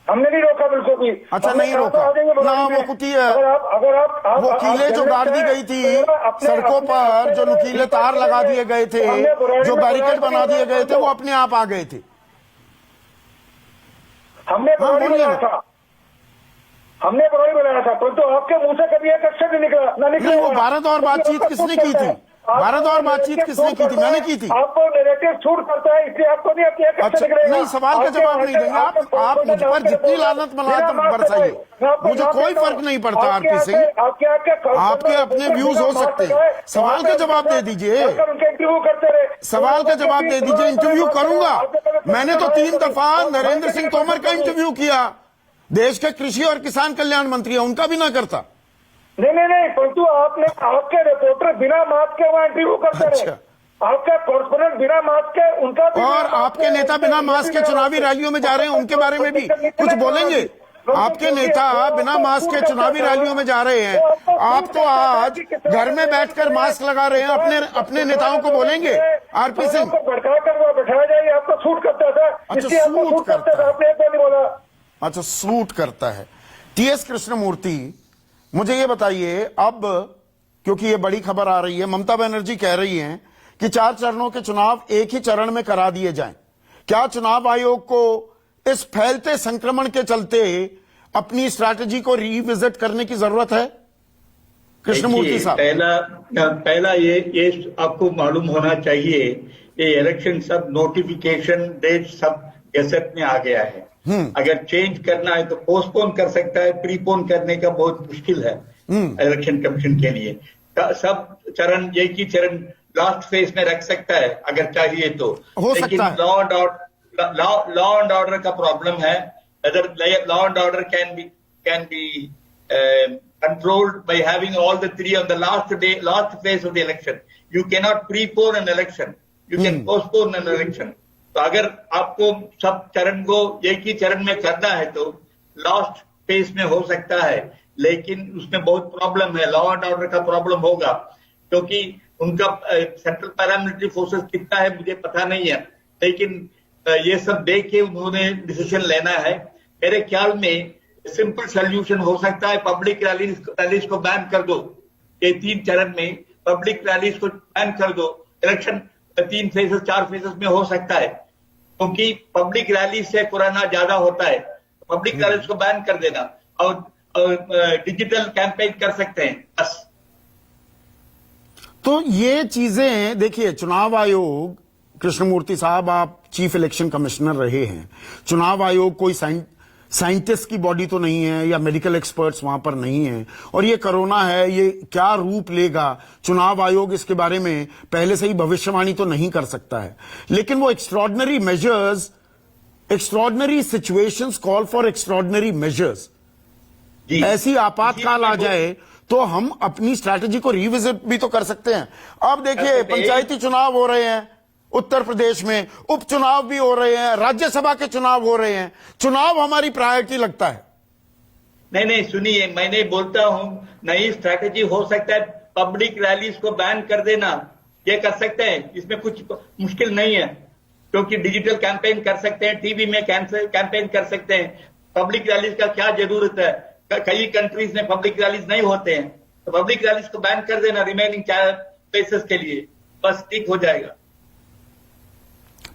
Speaker 5: हमने नहीं रोका बिल्कुल भी।
Speaker 1: अच्छा, नहीं रोका ना, वो
Speaker 5: अगर आप
Speaker 1: वो कीले जो गाड़ दी गई थी सड़कों पर, जो नुकीले तार लगा दिए गए थे, जो बैरिकेड बना दिए गए थे, वो अपने आप आ गए थे।
Speaker 5: हमने बनाया था, हमने बड़ाई बनाया था, परंतु आपके मुंह से कभी एक अक्षर नहीं निकला, ना निकला।
Speaker 1: वो 12 दौर बातचीत किसने की थी? 12 दौर बातचीत किसने की थी? मैंने की थी।
Speaker 5: आपको नैरेटिव छूट करता है, इसलिए आपको नहीं, आपकी एक अक्षर निकलेगा।
Speaker 1: नहीं, सवाल का जवाब नहीं देंगे आप मुझ पर जितनी लानत बरसाइए, मुझे कोई फर्क नहीं पड़ता आरपी सिंह। आपके अपने व्यूज हो सकते हैं, सवाल का जवाब दे दीजिए,
Speaker 5: इंटरव्यू करते रहे,
Speaker 1: सवाल का जवाब दे दीजिए। इंटरव्यू करूंगा, मैंने तो 3 दफा नरेंद्र सिंह तोमर का इंटरव्यू किया, देश के कृषि और किसान कल्याण मंत्री, उनका भी ना करता।
Speaker 5: नहीं, परंतु आपने, आपके रिपोर्टर बिना मास्क के वहां इंटरव्यू करते रहे, आपका कॉर्पोरेट बिना मास्क के, उनका भी,
Speaker 1: और आपके नेता बिना मास्क के चुनावी रैलियों में जा रहे हैं, उनके बारे में भी कुछ बोलेंगे? आपके नेता बिना मास्क के चुनावी रैलियों में जा रहे हैं, आप तो आज घर में बैठकर मास्क लगा रहे हैं, अपने नेताओं को बोलेंगे आरपी सिंह?
Speaker 5: भड़का कर वहां बैठाया जाए, आपको सूट करता था।
Speaker 1: अच्छा,
Speaker 5: सूट करता था, आपने एक बार नहीं बोला।
Speaker 1: अच्छा, सूट करता है। टीएस कृष्णमूर्ति मुझे ये बताइए, अब क्योंकि ये बड़ी खबर आ रही है, ममता बनर्जी कह रही हैं कि 4 चरणों के चुनाव एक ही चरण में करा दिए जाएं। क्या चुनाव आयोग को इस फैलते संक्रमण के चलते अपनी स्ट्रैटेजी को रिविजिट करने की जरूरत है? कृष्णमूर्ति साहब,
Speaker 7: पहला ये आपको मालूम होना चाहिए, ये इलेक्शन सब नोटिफिकेशन डेट सब गैजेट में आ गया है। अगर चेंज करना है तो पोस्टपोन कर सकता है, प्रीपोन करने का बहुत मुश्किल है इलेक्शन कमीशन के लिए। सब चरण एक ही चरण लास्ट फेज में रख सकता है अगर चाहिए तो, लेकिन लॉ एंड ऑर्डर का प्रॉब्लम है। Other law and order can be controlled by having all the three on the last phase of the election. You cannot prepone an election. You can postpone an election. तो अगर आपको सब चरण को एक ही चरण में करना है तो लास्ट फेज में हो सकता है, लेकिन उसमें बहुत प्रॉब्लम है, लॉ एंड ऑर्डर का प्रॉब्लम होगा, क्योंकि उनका सेंट्रल पैरामिलिट्री फोर्सेस कितना है मुझे पता नहीं है, लेकिन ये सब देख के उन्होंने डिसीजन लेना है। मेरे ख्याल में सिंपल सोल्यूशन हो सकता है, पब्लिक रैलीज को बैन कर दो। ये 3 चरण में पब्लिक रैलीज को बैन कर दो। इलेक्शन 3 फेजेस 4 फेजेस में हो सकता है, क्योंकि पब्लिक रैली से कोरोना ज्यादा होता है। पब्लिक रैलीज को बैन कर देना और डिजिटल कैंपेन कर सकते हैं बस।
Speaker 1: तो ये चीजें देखिए, चुनाव आयोग, कृष्णमूर्ति साहब आप चीफ इलेक्शन कमिश्नर रहे हैं, चुनाव आयोग कोई साइंटिस्ट की बॉडी तो नहीं है या मेडिकल एक्सपर्ट्स वहां पर नहीं है, और ये कोरोना है, ये क्या रूप लेगा चुनाव आयोग इसके बारे में पहले से ही भविष्यवाणी तो नहीं कर सकता है। लेकिन वो extraordinary measures, extraordinary situations call for extraordinary measures. ऐसी आपातकाल आ जाए तो हम अपनी स्ट्रैटेजी को रिविजिट भी तो कर सकते हैं। अब देखिए, पंचायती चुनाव हो रहे हैं उत्तर प्रदेश में, उपचुनाव भी हो रहे हैं, राज्यसभा के चुनाव हो रहे हैं, चुनाव हमारी प्रायोरिटी लगता है।
Speaker 7: नहीं सुनिए, मैं नहीं बोलता हूं नई स्ट्रैटेजी हो सकता है, पब्लिक रैलीज को बैन कर देना, ये कर सकते हैं, इसमें कुछ मुश्किल नहीं है, क्योंकि डिजिटल कैंपेन कर सकते हैं, टीवी में कैंपेन कर सकते हैं। पब्लिक रैलीज का क्या जरूरत है? कई कंट्रीज में पब्लिक रैलीज नहीं होते हैं, तो पब्लिक रैलीज को बैन कर देना रिमेनिंग 4 प्लेसेस के लिए, बस ठीक हो जाएगा।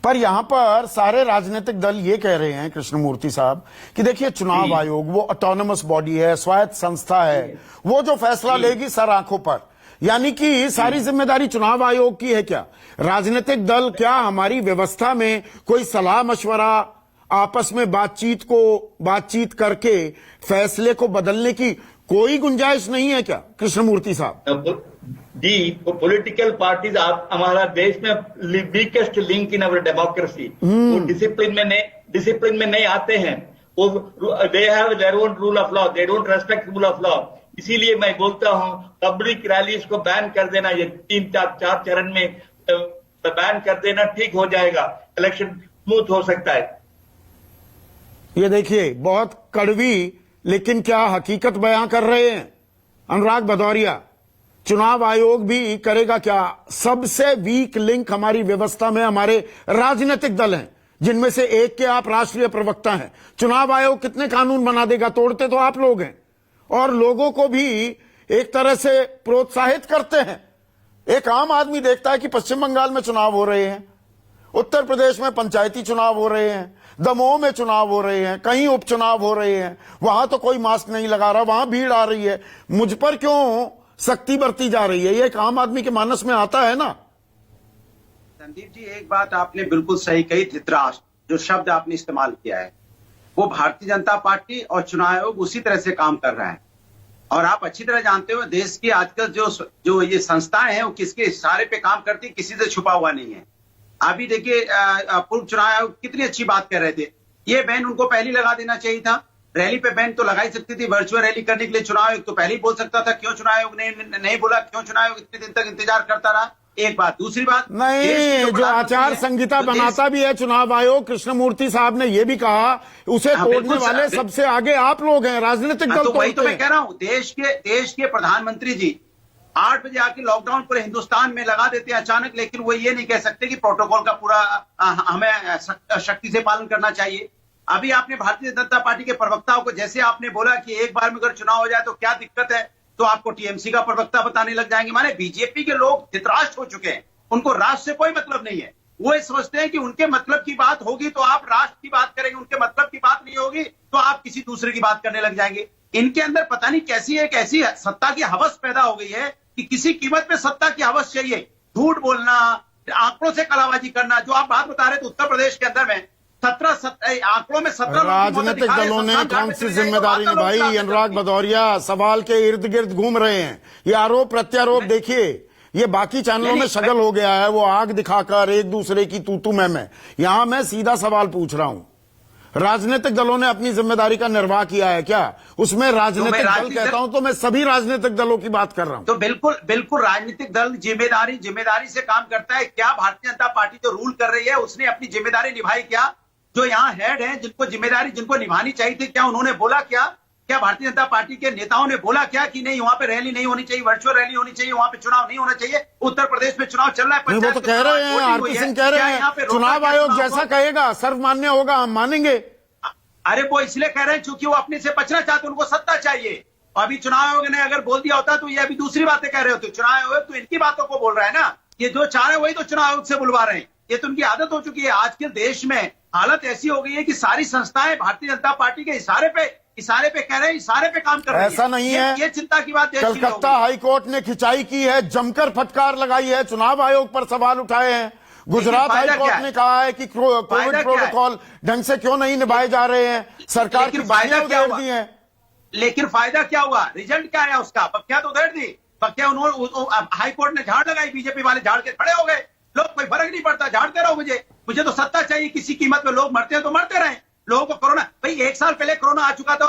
Speaker 1: पर यहां पर सारे राजनीतिक दल ये कह रहे हैं कृष्णमूर्ति साहब कि देखिए, चुनाव आयोग वो ऑटोनमस बॉडी है, स्वायत्त संस्था है, वो जो फैसला लेगी सर आंखों पर, यानी कि सारी जिम्मेदारी चुनाव आयोग की है क्या? राजनीतिक दल, क्या हमारी व्यवस्था में कोई सलाह मशवरा, आपस में बातचीत करके फैसले को बदलने की कोई गुंजाइश नहीं है क्या कृष्णमूर्ति साहब?
Speaker 7: जी, पॉलिटिकल पार्टीज हमारा देश में weakest link in our democracy, वो डिसिप्लिन में नहीं आते हैं, वो they have their own rule of law, they don't respect rule of law. इसीलिए मैं बोलता हूं पब्लिक रैलीज को बैन कर देना, ये 3-4 चरण में बैन कर देना, ठीक हो जाएगा, इलेक्शन स्मूथ हो सकता है।
Speaker 1: ये देखिए, बहुत कड़वी लेकिन क्या हकीकत बयां कर रहे हैं अनुराग भदौरिया। चुनाव आयोग भी करेगा क्या? सबसे वीक लिंक हमारी व्यवस्था में हमारे राजनीतिक दल हैं, जिनमें से एक के आप राष्ट्रीय प्रवक्ता हैं। चुनाव आयोग कितने कानून बना देगा? तोड़ते तो आप लोग हैं, और लोगों को भी एक तरह से प्रोत्साहित करते हैं। एक आम आदमी देखता है कि पश्चिम बंगाल में चुनाव हो रहे हैं, उत्तर प्रदेश में पंचायती चुनाव हो रहे हैं, दमोह में चुनाव हो रहे हैं, कहीं उपचुनाव हो रहे हैं, वहां तो कोई मास्क नहीं लगा रहा, वहां भीड़ आ रही है, मुझ पर क्यों सख्ती बरती जा रही है? ये एक आम आदमी के मानस में आता है ना।
Speaker 8: संदीप जी, एक बात आपने बिल्कुल सही कही, धृतराष्ट्र जो शब्द आपने इस्तेमाल किया है, वो भारतीय जनता पार्टी और चुनाव आयोग उसी तरह से काम कर रहा है। और आप अच्छी तरह जानते हो देश की आजकल जो ये संस्थाएं हैं वो किसके इशारे पे काम करती है, किसी से छुपा हुआ नहीं है। अभी देखिए, पूर्व चुनाव आयोग कितनी अच्छी बात कर रहे थे, ये बैन उनको पहले लगा देना चाहिए था। रैली पे बैन तो लगा ही सकती थी, वर्चुअल रैली करने के लिए चुनाव आयोग तो पहले ही बोल सकता था। क्यों चुनाव आयोग ने नहीं बोला? क्यों चुनाव आयोग इतने दिन तक इंतजार करता रहा? एक बात। दूसरी बात,
Speaker 1: नहीं, जो आचार संहिता बनाता भी है चुनाव आयोग, कृष्णमूर्ति साहब ने यह भी कहा, उसे तोड़ने वाले सबसे आगे आप लोग हैं, राजनीतिक दल।
Speaker 8: तो वही तो मैं कह रहा हूं, देश के प्रधानमंत्री जी 8 बजे आके लॉकडाउन पूरे हिंदुस्तान में लगा देते हैं अचानक, लेकिन वो ये नहीं कह सकते कि प्रोटोकॉल का पूरा हमें शक्ति से पालन करना चाहिए। अभी आपने भारतीय जनता पार्टी के प्रवक्ताओं को, जैसे आपने बोला कि एक बार में अगर चुनाव हो जाए तो क्या दिक्कत है, तो आपको टीएमसी का प्रवक्ता बताने लग जाएंगे। माने बीजेपी के लोग धृतराष्ट्र हो चुके हैं, उनको राष्ट्र से कोई मतलब नहीं है। वो ये समझते हैं कि उनके मतलब की बात होगी तो आप राष्ट्र की बात करेंगे, उनके मतलब की बात नहीं होगी तो आप किसी दूसरे की बात करने लग जाएंगे। इनके अंदर पता नहीं कैसी एक ऐसी सत्ता की हवस पैदा हो गई है कि किसी कीमत पे सत्ता की हवस चाहिए। झूठ बोलना, आंकड़ों से कलाबाजी करना, जो आप बात बता रहे थे उत्तर प्रदेश के अंदर में 17 आंकड़ों में 17
Speaker 1: राजनीतिक दलों ने कौन सी जिम्मेदारी निभाई? अनुराग भदौरिया सवाल के इर्द गिर्द घूम रहे हैं। ये आरोप प्रत्यारोप देखिए, ये बाकी चैनलों में शगल हो गया है, वो आग दिखाकर एक दूसरे की तूतू मैं। यहां मैं सीधा सवाल पूछ रहा हूं, राजनीतिक दलों ने अपनी जिम्मेदारी का निर्वाह किया है क्या? उसमें राजनीतिक दल कहता हूं तो मैं सभी राजनीतिक दलों की बात कर रहा हूं।
Speaker 8: तो बिल्कुल राजनीतिक दल जिम्मेदारी से काम करता है। क्या भारतीय जनता पार्टी जो रूल कर रही है उसने अपनी जिम्मेदारी निभाई क्या? जो यहाँ हेड हैं, जिनको निभानी चाहिए थी, क्या उन्होंने बोला क्या? क्या भारतीय जनता पार्टी के नेताओं ने बोला क्या कि नहीं वहां पे रैली नहीं होनी चाहिए, वर्चुअल रैली होनी चाहिए, वहां पे चुनाव नहीं होना चाहिए? उत्तर प्रदेश में चुनाव चल रहा है,
Speaker 1: वो तो कह रहे हैं, आरपी सिंह कह रहे हैं चुनाव आयोग जैसा कहेगा सर्वमान्य होगा, हम मानेंगे।
Speaker 8: अरे वो इसलिए कह रहे हैं क्योंकि वो अपने से बचना चाहते, उनको सत्ता चाहिए। अभी चुनाव आयोग ने अगर बोल दिया होता तो ये अभी दूसरी बातें कह रहे होते। चुनाव आयोग तो इनकी बातों को बोल रहा है ना, ये जो चाह रहे हैं वही तो चुनाव आयोग से बुलवा रहे हैं। ये तो उनकी आदत हो चुकी है। आज के देश में हालत ऐसी हो गई है कि सारी संस्थाएं भारतीय जनता पार्टी के इशारे पे कह रहे हैं, इशारे पे काम कर रहे हैं।
Speaker 1: ऐसा नहीं है,
Speaker 8: ये चिंता की बात।
Speaker 1: कलकत्ता हाईकोर्ट ने खिंचाई की है, जमकर फटकार लगाई है, चुनाव आयोग पर सवाल उठाए हैं। गुजरात हाईकोर्ट ने कहा है कि कोविड प्रोटोकॉल ढंग से क्यों नहीं निभाए जा रहे हैं, सरकार की बाइयां उधेड़ दी हैं।
Speaker 8: लेकिन फायदा क्या हुआ? रिजल्ट क्या आया उसका? पक्या तो उधेड़ दी, पक्या उन्होंने हाईकोर्ट ने झाड़ लगाई, बीजेपी वाले झाड़ के खड़े हो गए। लोग कोई फर्क नहीं पड़ता, झाड़ते रहो, मुझे तो सत्ता चाहिए, किसी कीमत पे लोग मरते हैं तो मरते रहे। लोगों को कोरोना, भाई 1 साल पहले कोरोना आ चुका था,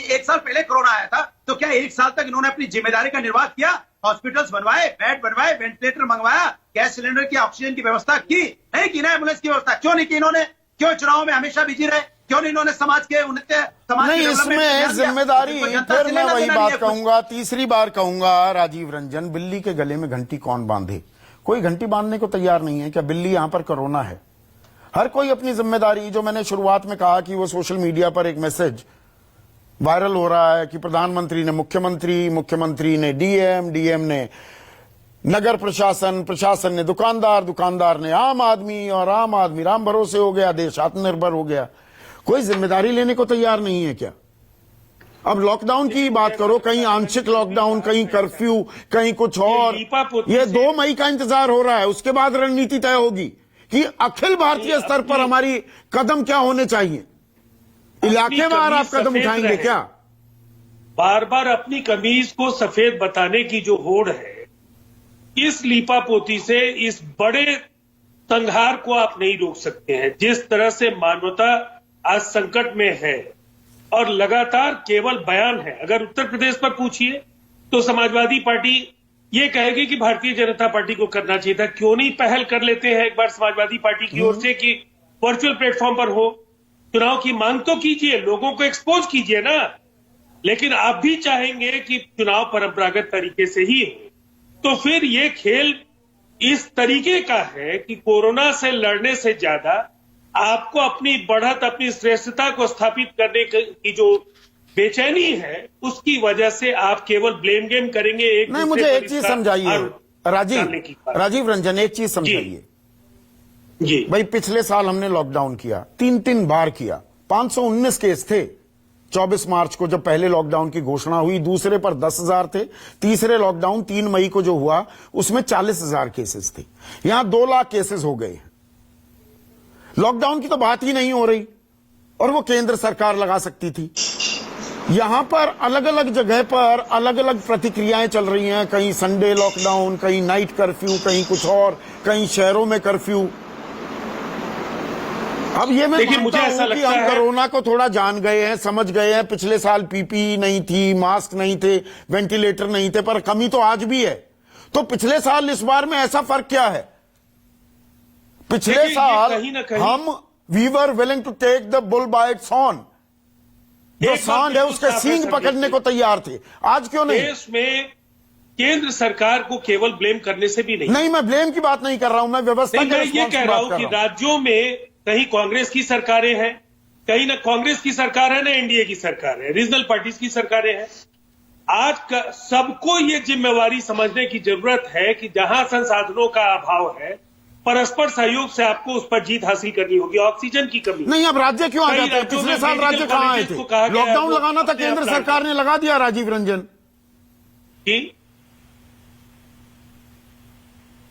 Speaker 8: 1 साल पहले कोरोना आया था, तो क्या 1 साल तक इन्होंने अपनी जिम्मेदारी का निर्वाह किया? हॉस्पिटल्स बनवाए, बेड बनवाए, वेंटिलेटर मंगवाया, गैस सिलेंडर की, ऑक्सीजन की व्यवस्था की? नहीं की ना? एम्बुलेंस की व्यवस्था क्यों नहीं की इन्होंने? क्यों चुनाव में हमेशा बिजी रहे? क्यों नहीं इन्होंने समाज के
Speaker 1: नहीं, इसमें जिम्मेदारी फिर मैं वही बात कहूंगा, तीसरी बार कहूंगा, राजीव रंजन, बिल्ली के गले में घंटी कौन बांधे? कोई घंटी बांधने को तैयार नहीं है। क्या बिल्ली यहां पर कोरोना है? हर कोई अपनी जिम्मेदारी, जो मैंने शुरुआत में कहा कि वो सोशल मीडिया पर एक मैसेज वायरल हो रहा है कि प्रधानमंत्री ने मुख्यमंत्री ने डीएम ने नगर प्रशासन ने दुकानदार ने आम आदमी, और आम आदमी राम भरोसे हो गया, देश आत्मनिर्भर हो गया। कोई जिम्मेदारी लेने को तैयार नहीं है क्या? अब लॉकडाउन की बात करो, कहीं आंशिक लॉकडाउन, कहीं कर्फ्यू, कहीं कुछ और। ये 2 मई का इंतजार हो रहा है, उसके बाद रणनीति तय होगी कि अखिल भारतीय स्तर पर हमारी कदम क्या होने चाहिए। इलाकेवार आप कदम उठाएंगे क्या?
Speaker 3: बार बार अपनी कमीज को सफेद बताने की जो होड़ है, इस लीपापोती से इस बड़े संहार को आप नहीं रोक सकते हैं। जिस तरह से मानवता आज संकट में है और लगातार केवल बयान है। अगर उत्तर प्रदेश पर पूछिए तो समाजवादी पार्टी ये कहेगी कि भारतीय जनता पार्टी को करना चाहिए था, क्यों नहीं पहल कर लेते हैं एक बार समाजवादी पार्टी की ओर से कि वर्चुअल प्लेटफॉर्म पर हो, चुनाव की मांग तो कीजिए, लोगों को एक्सपोज कीजिए ना। लेकिन आप भी चाहेंगे कि चुनाव परंपरागत तरीके से ही हो, तो फिर ये खेल इस तरीके का है कि कोरोना से लड़ने से ज्यादा आपको अपनी बढ़त, अपनी श्रेष्ठता को स्थापित करने की जो बेचैनी है, उसकी वजह से आप केवल ब्लेम गेम करेंगे।
Speaker 1: नहीं, मुझे एक चीज समझाइए राजीव रंजन, एक चीज समझाइए
Speaker 3: जी।
Speaker 1: भाई, पिछले साल हमने लॉकडाउन किया, 3 बार किया, 519 केस थे 24 मार्च को जब पहले लॉकडाउन की घोषणा हुई, दूसरे पर 10,000 थे, तीसरे लॉकडाउन 3 मई को जो हुआ उसमें 40,000 केसेस थे। यहां 2 लाख केसेस हो गए। लॉकडाउन की तो बात ही नहीं हो रही, और वो केंद्र सरकार लगा सकती थी। यहां पर अलग अलग जगह पर अलग अलग प्रतिक्रियाएं चल रही हैं, कहीं संडे लॉकडाउन, कहीं नाइट कर्फ्यू, कहीं कुछ और, कहीं शहरों में कर्फ्यू। अब ये मैं मानता हूं कि हम कोरोना को थोड़ा जान गए हैं, समझ गए हैं। पिछले साल पीपीई नहीं थी, मास्क नहीं थे, वेंटिलेटर नहीं थे, पर कमी तो आज भी है। तो पिछले साल इस बार में ऐसा फर्क क्या है? पिछले साल हम we were willing to take the bull by its horn, जो सांड है उसके सींग पकड़ने को तैयार थे। आज क्यों नहीं?
Speaker 3: देश में केंद्र सरकार को केवल ब्लेम करने से भी नहीं,
Speaker 1: मैं ब्लेम की बात नहीं कर रहा हूं, मैं व्यवस्था
Speaker 3: मैं ये कह रहा हूं कि राज्यों में कहीं कांग्रेस की सरकारें हैं, कहीं ना कांग्रेस की सरकार है ना एनडीए की सरकार है, रीजनल पार्टीज की सरकारें हैं। आज सबको ये जिम्मेवारी समझने की जरूरत है कि जहां संसाधनों का अभाव है, परस्पर सहयोग से आपको उस पर जीत हासिल करनी होगी। ऑक्सीजन की कमी
Speaker 1: नहीं, अब राज्य क्यों आ जाते हैं? पिछले साल राज्य कहां आए थे? लॉकडाउन लगाना था, केंद्र सरकार ने लगा दिया। राजीव रंजन
Speaker 3: जी,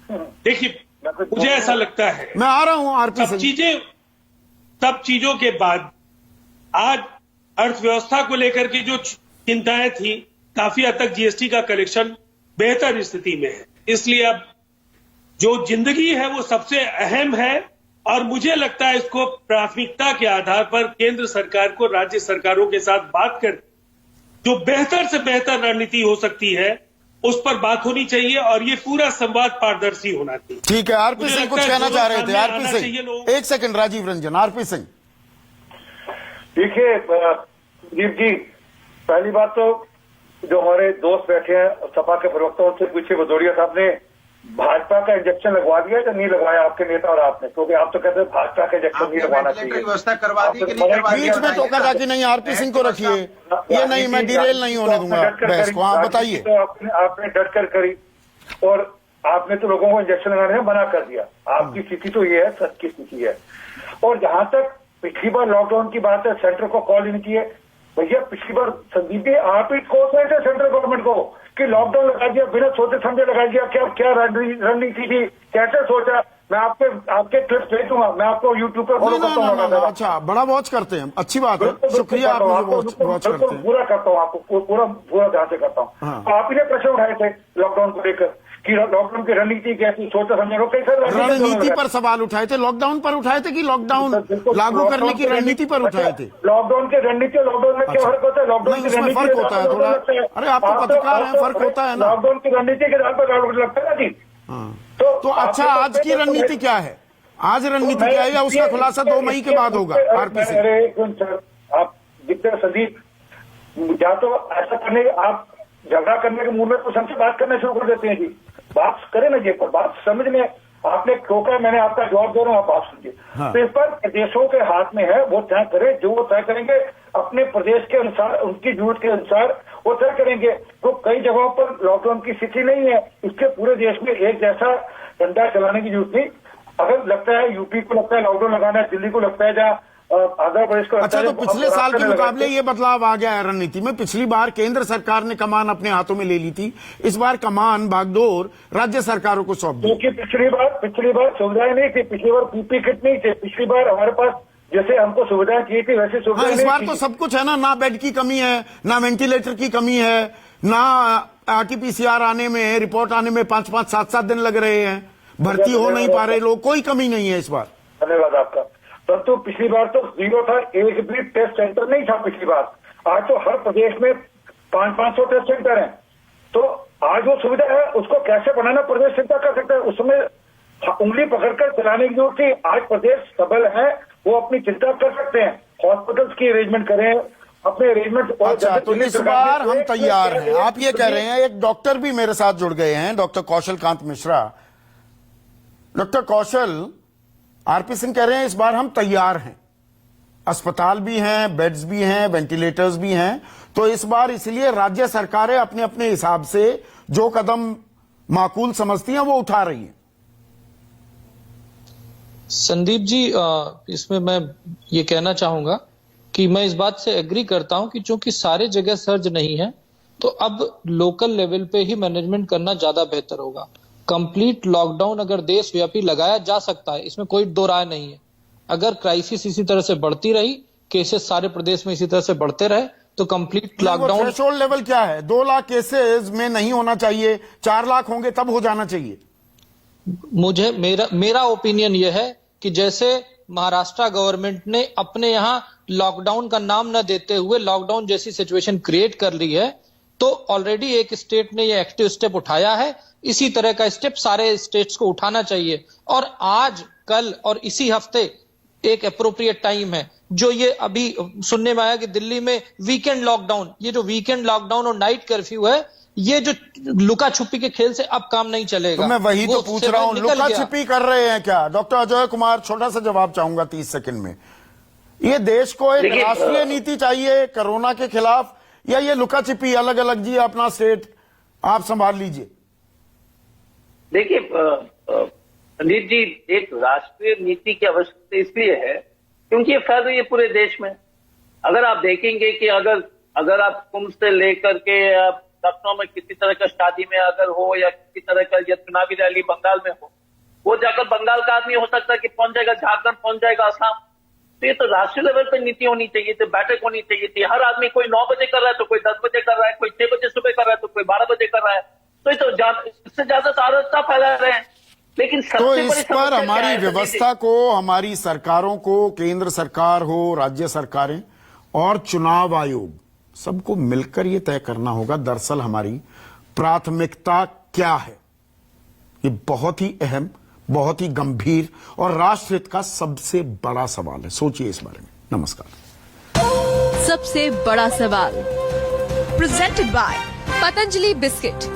Speaker 3: देखिए, मुझे ऐसा लगता है,
Speaker 1: मैं आ रहा हूं आरपी सिंह।
Speaker 3: सब चीजों के बाद आज अर्थव्यवस्था को लेकर के जो चिंताएं थी, काफी हद तक जीएसटी का कलेक्शन बेहतर स्थिति में है। इसलिए अब जो जिंदगी है वो सबसे अहम है और मुझे लगता है इसको प्राथमिकता के आधार पर केंद्र सरकार को राज्य सरकारों के साथ बात कर जो बेहतर से बेहतर रणनीति हो सकती है उस पर बात होनी चाहिए और ये पूरा संवाद पारदर्शी होना चाहिए।
Speaker 1: ठीक है, आरपी सिंह कुछ कहना चाह रहे थे। आरपी सिंह, एक सेकंड। राजीव रंजन, आरपी सिंह।
Speaker 5: देखिए दीप जी, पहली बात तो जो हमारे दोस्त बैठे हैं सपा के प्रवक्ता, उनसे पूछिए भदौरिया साहब ने भाजपा का इंजेक्शन लगवा दिया या नहीं लगवाया आपके नेता और आपने? क्योंकि आप तो कहते हैं भाजपा का इंजेक्शन नहीं लगवाना चाहिए।
Speaker 8: व्यवस्था करवा दी कि नहीं करवा दी?
Speaker 1: बीच में टोका जाके नहीं, आरपी सिंह को रखिए। ये नहीं, मैं डिरेल नहीं होने दूंगा बहस को। आप बताइए।
Speaker 5: तो आपने डट कर करी और आपने तो लोगों को इंजेक्शन लगाने में मना कर दिया। आपकी स्थिति तो ये है, सच की स्थिति है। और जहां तक पिछली बार लॉकडाउन की बात है, सेंटर को कॉल इन किए भैया। पिछली बार संदीप जी आप ही को सेंट्रल गवर्नमेंट को कि लॉकडाउन लगा दिया, बिना सोचे समझे लगा दिया। क्या रणनीति थी, कैसे सोचा? मैं आपके क्लिप्स भेज दूंगा, मैं आपको यूट्यूब पर फॉलो करता हूँ।
Speaker 1: अच्छा, बड़ा वॉच करते हैं, अच्छी बात है, शुक्रिया। आप मुझे वॉच करते हैं।
Speaker 5: पूरा करता हूँ आपको, पूरा ध्यान से करता हूँ। आप ही ने प्रश्न उठाए थे लॉकडाउन को लेकर कि लॉकडाउन की रणनीति कैसी, सोचा समझे कैसे
Speaker 1: रणनीति पर सवाल उठाए थे? लॉकडाउन पर उठाए थे कि लॉकडाउन लागू करने की रणनीति पर उठाए थे?
Speaker 5: लॉकडाउन की रणनीति और लॉकडाउन में क्या फर्क होता है? लॉकडाउन की रणनीति
Speaker 1: फर्क होता है थोड़ा। अरे आप तो पत्रकार हैं, फर्क होता है ना।
Speaker 5: लॉकडाउन की रणनीति के आधार पर लॉकडाउन लगता है ना जी।
Speaker 1: तो अच्छा, आज की रणनीति क्या है? आज रणनीति क्या है या उसका खुलासा 2 मई के बाद होगा? आरपी सिंह,
Speaker 5: अरे आप जितने संदीप, या तो ऐसा करने, आप झगड़ा करने के मूड में तो सबसे बात करना शुरू कर देते हैं जी। बात करें ना जी, पर बात समझ में आपने टोका, मैंने आपका जवाब दे रहा हूँ, आप बात सुनिए। तो इस पर प्रदेशों के हाथ में है, वो तय करें, जो वो तय करेंगे अपने प्रदेश के अनुसार, उनकी जरूरत के अनुसार वो तय करेंगे। तो कई जगहों पर लॉकडाउन की स्थिति नहीं है, इसके पूरे देश में एक जैसा डंडा चलाने की जरूरत नहीं। अगर लगता है यूपी को लगता है लॉकडाउन लगाना है, दिल्ली को लगता है, जहाँ आंध्र प्रदेश को।
Speaker 1: अच्छा, तो पिछले साल के मुकाबले ये बदलाव आ गया है रणनीति में। पिछली बार केंद्र सरकार ने कमान अपने हाथों में ले ली थी, इस बार कमान बागडोर राज्य सरकारों को सौंप दी।
Speaker 5: क्योंकि पिछली बार सुविधाएं नहीं थी, पिछली बार पीपी किट नहीं थे, पिछली बार हमारे पास जैसे हमको सुविधाएं चाहिए थी वैसे सुविधाएं
Speaker 1: इस बार तो सब कुछ है ना बेड की कमी है, ना वेंटिलेटर की कमी है, ना आरटीपीसीआर आने में, रिपोर्ट आने में 5-5, 7-7 दिन लग रहे हैं, भर्ती हो नहीं पा रहे लोग, कोई कमी नहीं है इस बार।
Speaker 5: धन्यवाद आपका। परंतु पिछली बार तो 0 था, एक भी टेस्ट सेंटर नहीं था पिछली बार। आज तो हर प्रदेश में 500-500 टेस्ट सेंटर हैं। तो आज वो सुविधा है, उसको कैसे बनाना प्रदेश चिंता कर सकता है। उसमें उंगली पकड़कर चलाने की जरूरत थी। आज प्रदेश सबल है, वो अपनी चिंता कर सकते हैं, हॉस्पिटल्स की अरेंजमेंट करें, अपने अरेंजमेंट।
Speaker 1: अच्छा, तो इस बार हम तैयार हैं, आप ये कह रहे हैं। एक डॉक्टर भी मेरे साथ जुड़ गए हैं, डॉक्टर कौशल कांत मिश्रा। डॉक्टर कौशल, आरपी सिंह कह रहे हैं इस बार हम तैयार हैं, अस्पताल भी हैं, बेड्स भी हैं, वेंटिलेटर्स भी हैं, तो इस बार इसलिए राज्य सरकारें अपने अपने हिसाब से जो कदम माकूल समझती हैं वो उठा रही हैं।
Speaker 9: संदीप जी, इसमें मैं ये कहना चाहूंगा कि मैं इस बात से एग्री करता हूं कि चूंकि सारे जगह सर्ज नहीं है, तो अब लोकल लेवल पे ही मैनेजमेंट करना ज्यादा बेहतर होगा। कंप्लीट लॉकडाउन अगर देशव्यापी लगाया जा सकता है, इसमें कोई दो राय नहीं है। अगर क्राइसिस इसी तरह से बढ़ती रही, केसेस सारे प्रदेश में इसी तरह से बढ़ते रहे, तो कंप्लीट लॉकडाउन।
Speaker 1: थ्रेशोल्ड लेवल क्या है? 2 लाख केसेस में नहीं होना चाहिए, 4 लाख होंगे तब हो जाना चाहिए।
Speaker 9: मुझे मेरा ओपिनियन यह है कि जैसे महाराष्ट्र गवर्नमेंट ने अपने यहां लॉकडाउन का नाम न देते हुए लॉकडाउन जैसी सिचुएशन क्रिएट कर ली है, तो ऑलरेडी एक स्टेट ने ये एक्टिव स्टेप उठाया है। इसी तरह का स्टेप सारे स्टेट्स को उठाना चाहिए। और आज, कल और इसी हफ्ते एक एप्रोप्रिएट टाइम है। जो ये अभी सुनने में आया कि दिल्ली में वीकेंड लॉकडाउन, ये जो वीकेंड लॉकडाउन और नाइट कर्फ्यू है, ये जो लुका छुपी के खेल से अब काम नहीं चलेगा।
Speaker 1: तो मैं वही तो पूछ रहा हूं, लुका छिपी कर रहे हैं क्या? डॉक्टर अजय कुमार, छोटा सा जवाब चाहूंगा 30 सेकंड में। ये देश को एक
Speaker 6: देखिए,
Speaker 1: राष्ट्रीय नीति चाहिए कोरोना के खिलाफ, या ये लुका छिपी अलग अलग जी अपना स्टेट आप संभाल लीजिए?
Speaker 6: देखिए रणदीप जी, एक राष्ट्रीय नीति की आवश्यकता इसलिए है क्योंकि ये फैल रही है पूरे देश में। अगर आप देखेंगे कि अगर आप कुंभ से लेकर के लखनऊ में किसी तरह का शादी में अगर हो या किसी तरह का या चुनावी रैली बंगाल में हो, वो जाकर बंगाल का आदमी हो सकता है कि पहुंच जाएगा झारखंड, पहुंच जाएगा असम। तो ये तो राष्ट्रीय लेवल पर नीति होनी चाहिए थी, बैठक होनी चाहिए थी। हर आदमी कोई 9 बजे कर रहा है तो कोई 10 बजे कर रहा है, कोई 6 बजे सुबह कर रहा है तो कोई 12 बजे कर रहा है। तो ये तो इससे ज्यादा अराजकता फैला रहे हैं। लेकिन
Speaker 1: तो इस पर हमारी व्यवस्था को, हमारी सरकारों को, केंद्र सरकार हो, राज्य सरकारें और चुनाव आयोग, सबको मिलकर ये तय करना होगा दरअसल हमारी प्राथमिकता क्या है। ये बहुत ही अहम, बहुत ही गंभीर और राष्ट्रहित का सबसे बड़ा सवाल है। सोचिए इस बारे में। नमस्कार।
Speaker 10: सबसे बड़ा सवाल presented by Patanjali biscuit,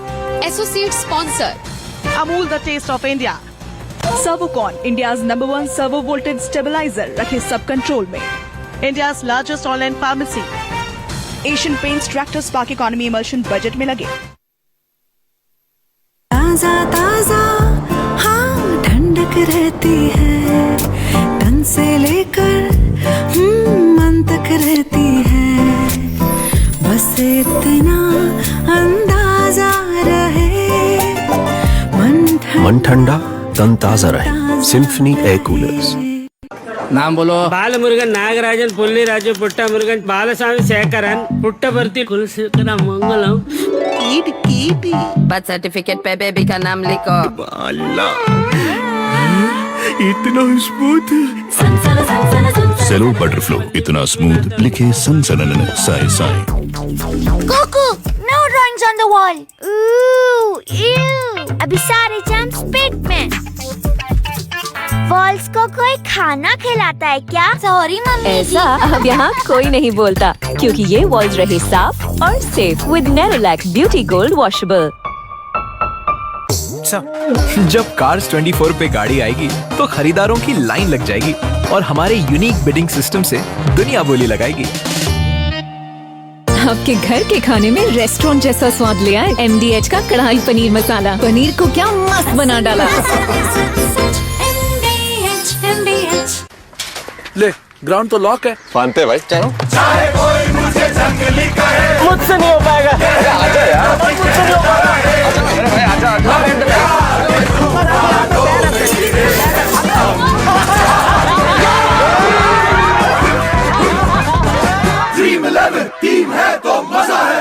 Speaker 10: associate sponsor
Speaker 11: Amul, the taste of India. Servocon, India's #1 servo voltage stabilizer, रखे सब कंट्रोल में. India's largest online pharmacy. Asian Paints Tractor Spark Economy Emulsion budget में लगे.
Speaker 12: ताजा ताजा हाँ ठंडक रहती है, तन से लेकर मन तक रहती है, बस इतना अंदाजा रहे,
Speaker 13: मन ठंडा तन ताजा रहे। Symphony air coolers.
Speaker 14: नाम बोलो। बालमुरुगन नागराजन पुल्ली राजू पुट्टा मुरुगन बालस्वामी शेखरन पुट्टपर्ती कुलशेखर मंगलम।
Speaker 10: बर्थ सर्टिफिकेट पे बेबी का नाम लिखो।
Speaker 13: इतना स्मूथ। सेलो बटरफ्लो, इतना स्मूथ, लिखे सनसनन साए साए।
Speaker 15: Coco, no drawings on the wall. Ooh, ew. अभी सारे जम्स पेट में। वॉल्स को कोई खाना खिलाता है क्या? Sorry mummy.
Speaker 16: ऐसा अब यहाँ कोई नहीं बोलता, क्योंकि ये वॉल्स रहे साफ और safe with Nerolac beauty gold washable.
Speaker 17: जब कार्स 24 पे गाड़ी आएगी तो खरीदारों की लाइन लग जाएगी और हमारे यूनिक बिडिंग सिस्टम से दुनिया बोली लगाएगी।
Speaker 16: आपके घर के खाने में रेस्टोरेंट जैसा स्वाद ले आए MDH का कढ़ाई पनीर मसाला। पनीर को क्या मस्त बना डाला।
Speaker 17: ले, ग्राउंड तो लॉक है।
Speaker 13: मानते भाई, चलो।
Speaker 17: चाहे कोई मुझे जंगली कहे, मुझसे नहीं हो पाएगा। आजा यार, मुझसे नहीं हो पाएगा। भाई आजा।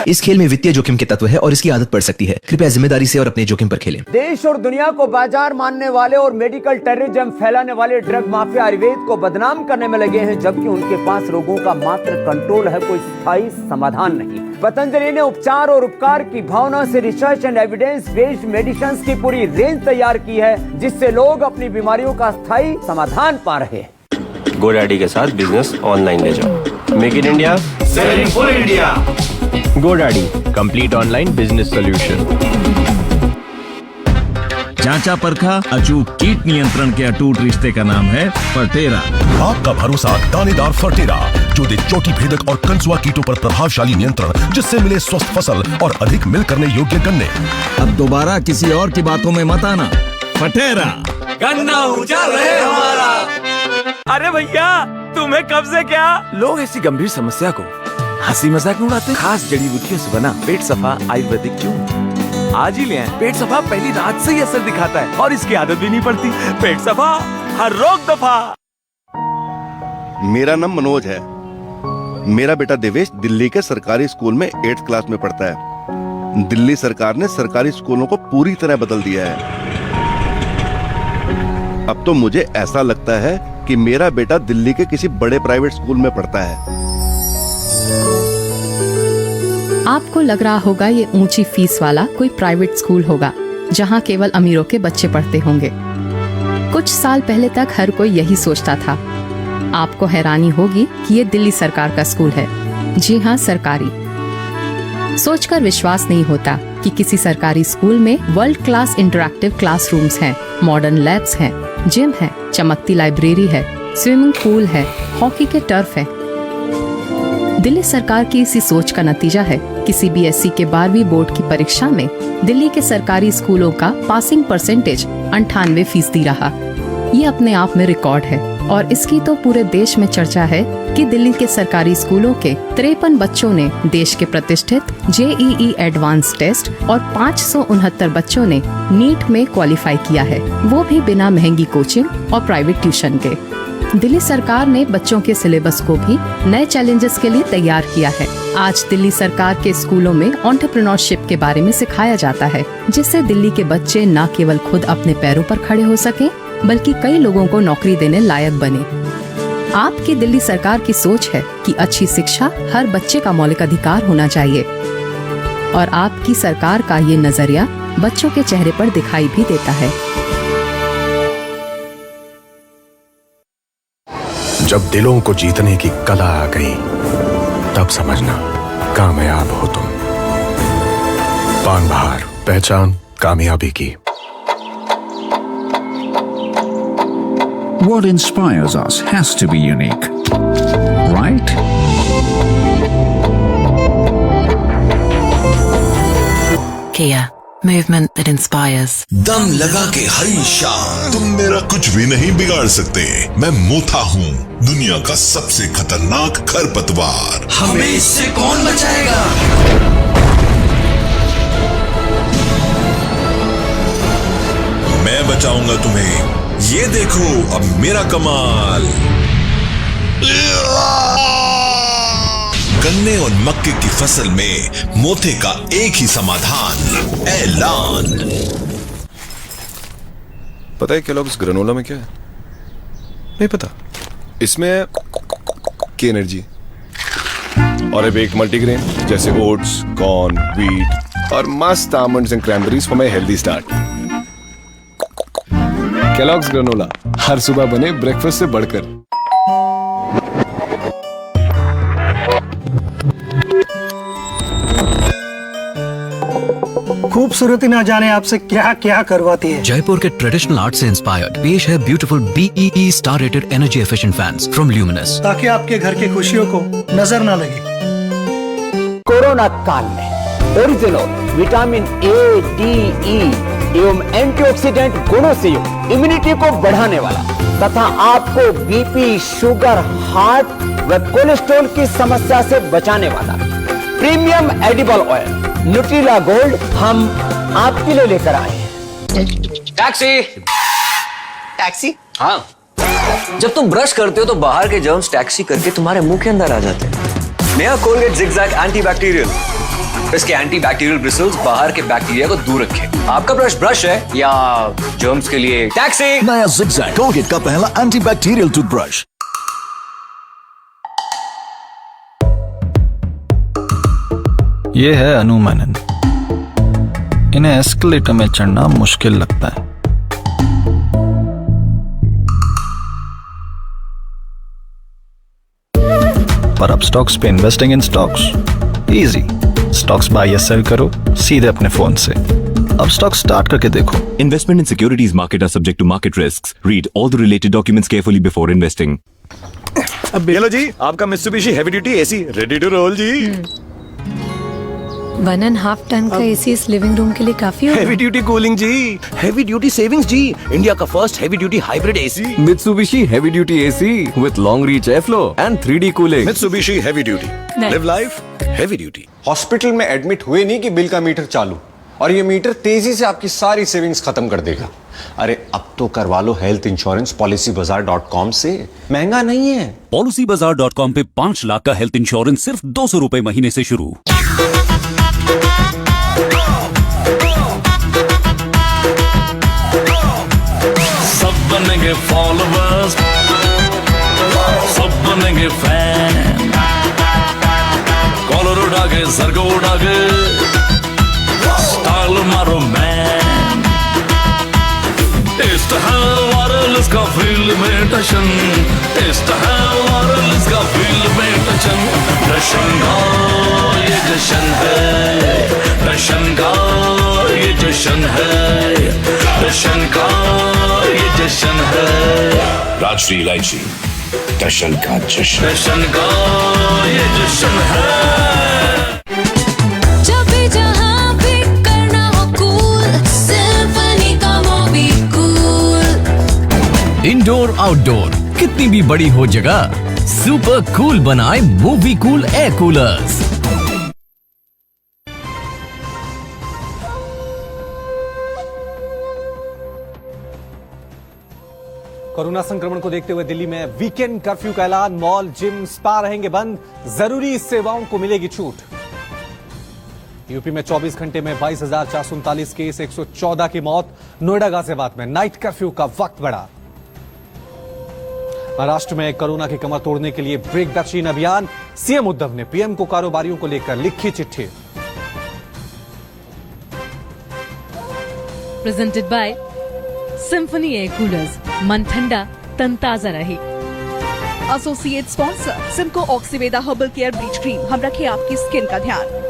Speaker 18: इस खेल में वित्तीय जोखिम के तत्व है और इसकी आदत पड़ सकती है। कृपया जिम्मेदारी से और अपने जोखिम पर खेलें।
Speaker 19: देश और दुनिया को बाजार मानने वाले और मेडिकल टेररिज्म फैलाने वाले ड्रग माफिया आयुर्वेद को बदनाम करने में लगे हैं, जबकि उनके पास रोगों का मात्र कंट्रोल है, कोई स्थायी समाधान नहीं। पतंजलि ने उपचार और उपकार की भावना से research and evidence based medicine की पूरी रेंज तैयार की है, जिससे लोग अपनी बीमारियों का स्थायी समाधान पा रहे हैं।
Speaker 13: GoDaddy के साथ बिजनेस ऑनलाइन ले जाओ। Make in India,
Speaker 17: selling for India.
Speaker 13: GoDaddy, complete online business solution.
Speaker 20: जांचा परखा अचूक कीट नियंत्रण के अटूट रिश्ते का नाम है फर्टेरा।
Speaker 21: आपका भरोसा दानेदार फर्टेरा, जो दे चोटी भेदक और कंसुआ कीटों पर प्रभावशाली नियंत्रण, जिससे मिले स्वस्थ फसल और अधिक मिल करने योग्य गन्ने।
Speaker 20: अब दोबारा किसी और की बातों में मत आना। फर्टेरा,
Speaker 17: गन्ना ऊंचा रहे हमारा। अरे भैया, तुम्हें कब से क्या? लोग ऐसी गंभीर समस्या को हंसी मजाक में उड़ाते। खास जड़ी बूटियों से बना पेट सफा आयुर्वेदिक चूर्ण आज ही ले आए। पेट सफा पहली रात से ही असर दिखाता है और इसकी आदत भी नहीं पड़ती। पेट सफा, हर रोग दफा।
Speaker 22: मेरा नाम मनोज है। मेरा बेटा देवेश दिल्ली के सरकारी स्कूल में 8th क्लास में पढ़ता है। दिल्ली सरकार ने सरकारी स्कूलों को पूरी तरह बदल दिया है। अब तो मुझे ऐसा लगता है कि मेरा बेटा दिल्ली के किसी बड़े प्राइवेट स्कूल में पढ़ता है।
Speaker 23: आपको लग रहा होगा ये ऊंची फीस वाला कोई प्राइवेट स्कूल होगा जहाँ केवल अमीरों के बच्चे पढ़ते होंगे। कुछ साल पहले तक हर कोई यही सोचता था। आपको हैरानी होगी कि ये दिल्ली सरकार का स्कूल है। जी हाँ, सरकारी। सोचकर विश्वास नहीं होता कि किसी सरकारी स्कूल में वर्ल्ड क्लास इंटरैक्टिव क्लासरूम्स हैं, मॉडर्न लैब्स हैं, जिम है, चमकती लाइब्रेरी है, स्विमिंग पूल है, हॉकी के टर्फ है। दिल्ली सरकार की इसी सोच का नतीजा है कि सीबीएसई के 12वीं बोर्ड की परीक्षा में दिल्ली के सरकारी स्कूलों का पासिंग परसेंटेज 98% रहा। ये अपने आप में रिकॉर्ड है और इसकी तो पूरे देश में चर्चा है कि दिल्ली के सरकारी स्कूलों के 53 बच्चों ने देश के प्रतिष्ठित JEE एडवांस टेस्ट और 569 बच्चों ने नीट में क्वालिफाई किया है, वो भी बिना महंगी कोचिंग और प्राइवेट ट्यूशन के। दिल्ली सरकार ने बच्चों के सिलेबस को भी नए चैलेंजेस के लिए तैयार किया है। आज दिल्ली सरकार के स्कूलों में एंटरप्रेन्योरशिप के बारे में सिखाया जाता है, जिससे दिल्ली के बच्चे न केवल खुद अपने पैरों पर खड़े हो सके बल्कि कई लोगों को नौकरी देने लायक बने। आपकी दिल्ली सरकार की सोच है कि अच्छी शिक्षा हर बच्चे का मौलिक अधिकार होना चाहिए और आपकी सरकार का ये नजरिया बच्चों के चेहरे पर दिखाई भी देता है।
Speaker 21: जब दिलों को जीतने की कला आ गई, तब समझना कामयाब हो तुम। पान बहार, पहचान कामयाबी की।
Speaker 20: What inspires us has to be unique, right?
Speaker 2: Kia, movement that inspires.
Speaker 4: दम लगा के हरी शान, तुम मेरा कुछ भी नहीं बिगाड़ सकते। मैं मोथा हूँ, दुनिया का सबसे खतरनाक खरपतवार।
Speaker 7: हमें इससे कौन बचाएगा?
Speaker 4: मैं बचाऊंगा तुम्हें। ये देखो अब मेरा कमाल। गन्ने और मक्के की फसल में मोथे का एक ही समाधान, ऐलान।
Speaker 22: पता है केलॉग्स ग्रेनोला में क्या है? नहीं पता। इसमें है की एनर्जी और अब एक मल्टीग्रेन जैसे ओट्स, कॉर्न, व्हीट और मस्त almonds and cranberries for my healthy start. Kellogg's granola, हर सुबह बने ब्रेकफास्ट से बढ़कर।
Speaker 24: खूबसूरती ना जाने आपसे क्या क्या करवाती है।
Speaker 18: जयपुर के ट्रेडिशनल आर्ट से इंस्पायर्ड पेश है beautiful BEE star rated energy efficient fans from luminous,
Speaker 24: ताकि आपके घर की खुशियों को नजर ना लगे।
Speaker 19: कोरोना काल में original vitamin A, D, E एवं एंटीऑक्सीडेंट गुणों से युक्त इम्यूनिटी को बढ़ाने वाला तथा आपको बीपी, शुगर, हार्ट व कोलेस्ट्रॉल की समस्या से बचाने वाला premium edible oil Nutrela gold हम आपके लिए लेकर आए हैं।
Speaker 25: टैक्सी। टैक्सी? हाँ। जब तुम ब्रश करते हो तो बाहर के जर्म्स टैक्सी करके तुम्हारे मुंह के अंदर आ जाते हैं। नया कोलगेट जिगजैग एंटीबैक्टीरियल, इसके एंटीबैक्टीरियल ब्रिसल्स बाहर के बैक्टीरिया को दूर रखे। आपका ब्रश ब्रश है या जर्म्स के लिए टैक्सी?
Speaker 21: नया जिगजैग कोलगेट का पहला एंटीबैक्टीरियल टूथब्रश।
Speaker 26: ये है अनु मेनन। इन्हें एस्केलेटर में चढ़ना मुश्किल लगता है। पर अब स्टॉक्स पे investing in stocks easy. Stocks buy या सेल करो सीधे अपने फोन से। अब स्टॉक स्टार्ट करके देखो।
Speaker 27: Investment in securities market are subject to market risks. Read all the related documents carefully before investing.
Speaker 17: अब लो जी, आपका Mitsubishi heavy duty AC ready to roll जी।
Speaker 28: 1.5 टन का एसी इस लिविंग रूम के लिए काफी होगा।
Speaker 17: हेवी ड्यूटी कूलिंग जी, हेवी ड्यूटी सेविंग्स जी, इंडिया का first heavy duty hybrid AC.
Speaker 26: Mitsubishi heavy duty AC with long reach airflow and 3D cooling.
Speaker 17: Mitsubishi heavy duty. Live life heavy duty.
Speaker 29: Hospital में एडमिट हुए नहीं कि बिल का मीटर चालू, और ये मीटर तेजी से आपकी सारी सेविंग्स खत्म कर देगा। अरे अब तो करवा लो हेल्थ इंश्योरेंस policybazaar.com से। महंगा नहीं है।
Speaker 30: policybazaar.com पे 5 लाख का हेल्थ इंश्योरेंस सिर्फ 200 रुपए महीने से शुरू।
Speaker 31: सब बनेंगे फॉलोवर्स, सब बनेंगे फैन, कॉलर उड़ा के सर को उड़ा के स्टाइल मारो मैन। टेस्ट है वायरलेस का फील्ड में टशन, टेस्ट है वायरलेस का फील्ड में टशन। टशन का ये जशन है, टशन का ये जशन है, टशन का ये जश्न है, राजश्री इलायची जश्न का जश्न, जश्न का ये जश्न है।
Speaker 1: जब भी जहां भी करना हो कूल, सिम्फनी का मूवी कूल।
Speaker 18: इंडोर आउटडोर कितनी भी बड़ी हो जगह, सुपर कूल बनाए movie cool air coolers.
Speaker 29: Corona संक्रमण को देखते हुए दिल्ली में वीकेंड कर्फ्यू का ऐलान। मॉल, जिम, स्पा रहेंगे बंद, जरूरी सेवाओं को मिलेगी छूट। यूपी में 24 घंटे में 22,439 केस, 114 की मौत। नोएडा, गाजियाबाद में नाइट कर्फ्यू का वक्त बढ़ा। महाराष्ट्र में कोरोना की कमर तोड़ने के लिए ब्रेक द चेन अभियान। सीएम उद्धव ने पीएम को कारोबारियों को लेकर लिखी चिट्ठी।
Speaker 3: Presented by Symphony air coolers, मन ठंडा तन ताजा रहे।
Speaker 5: Associate sponsor Simco Oxyveda herbal care bleach cream, हम रखें आपकी स्किन का ध्यान।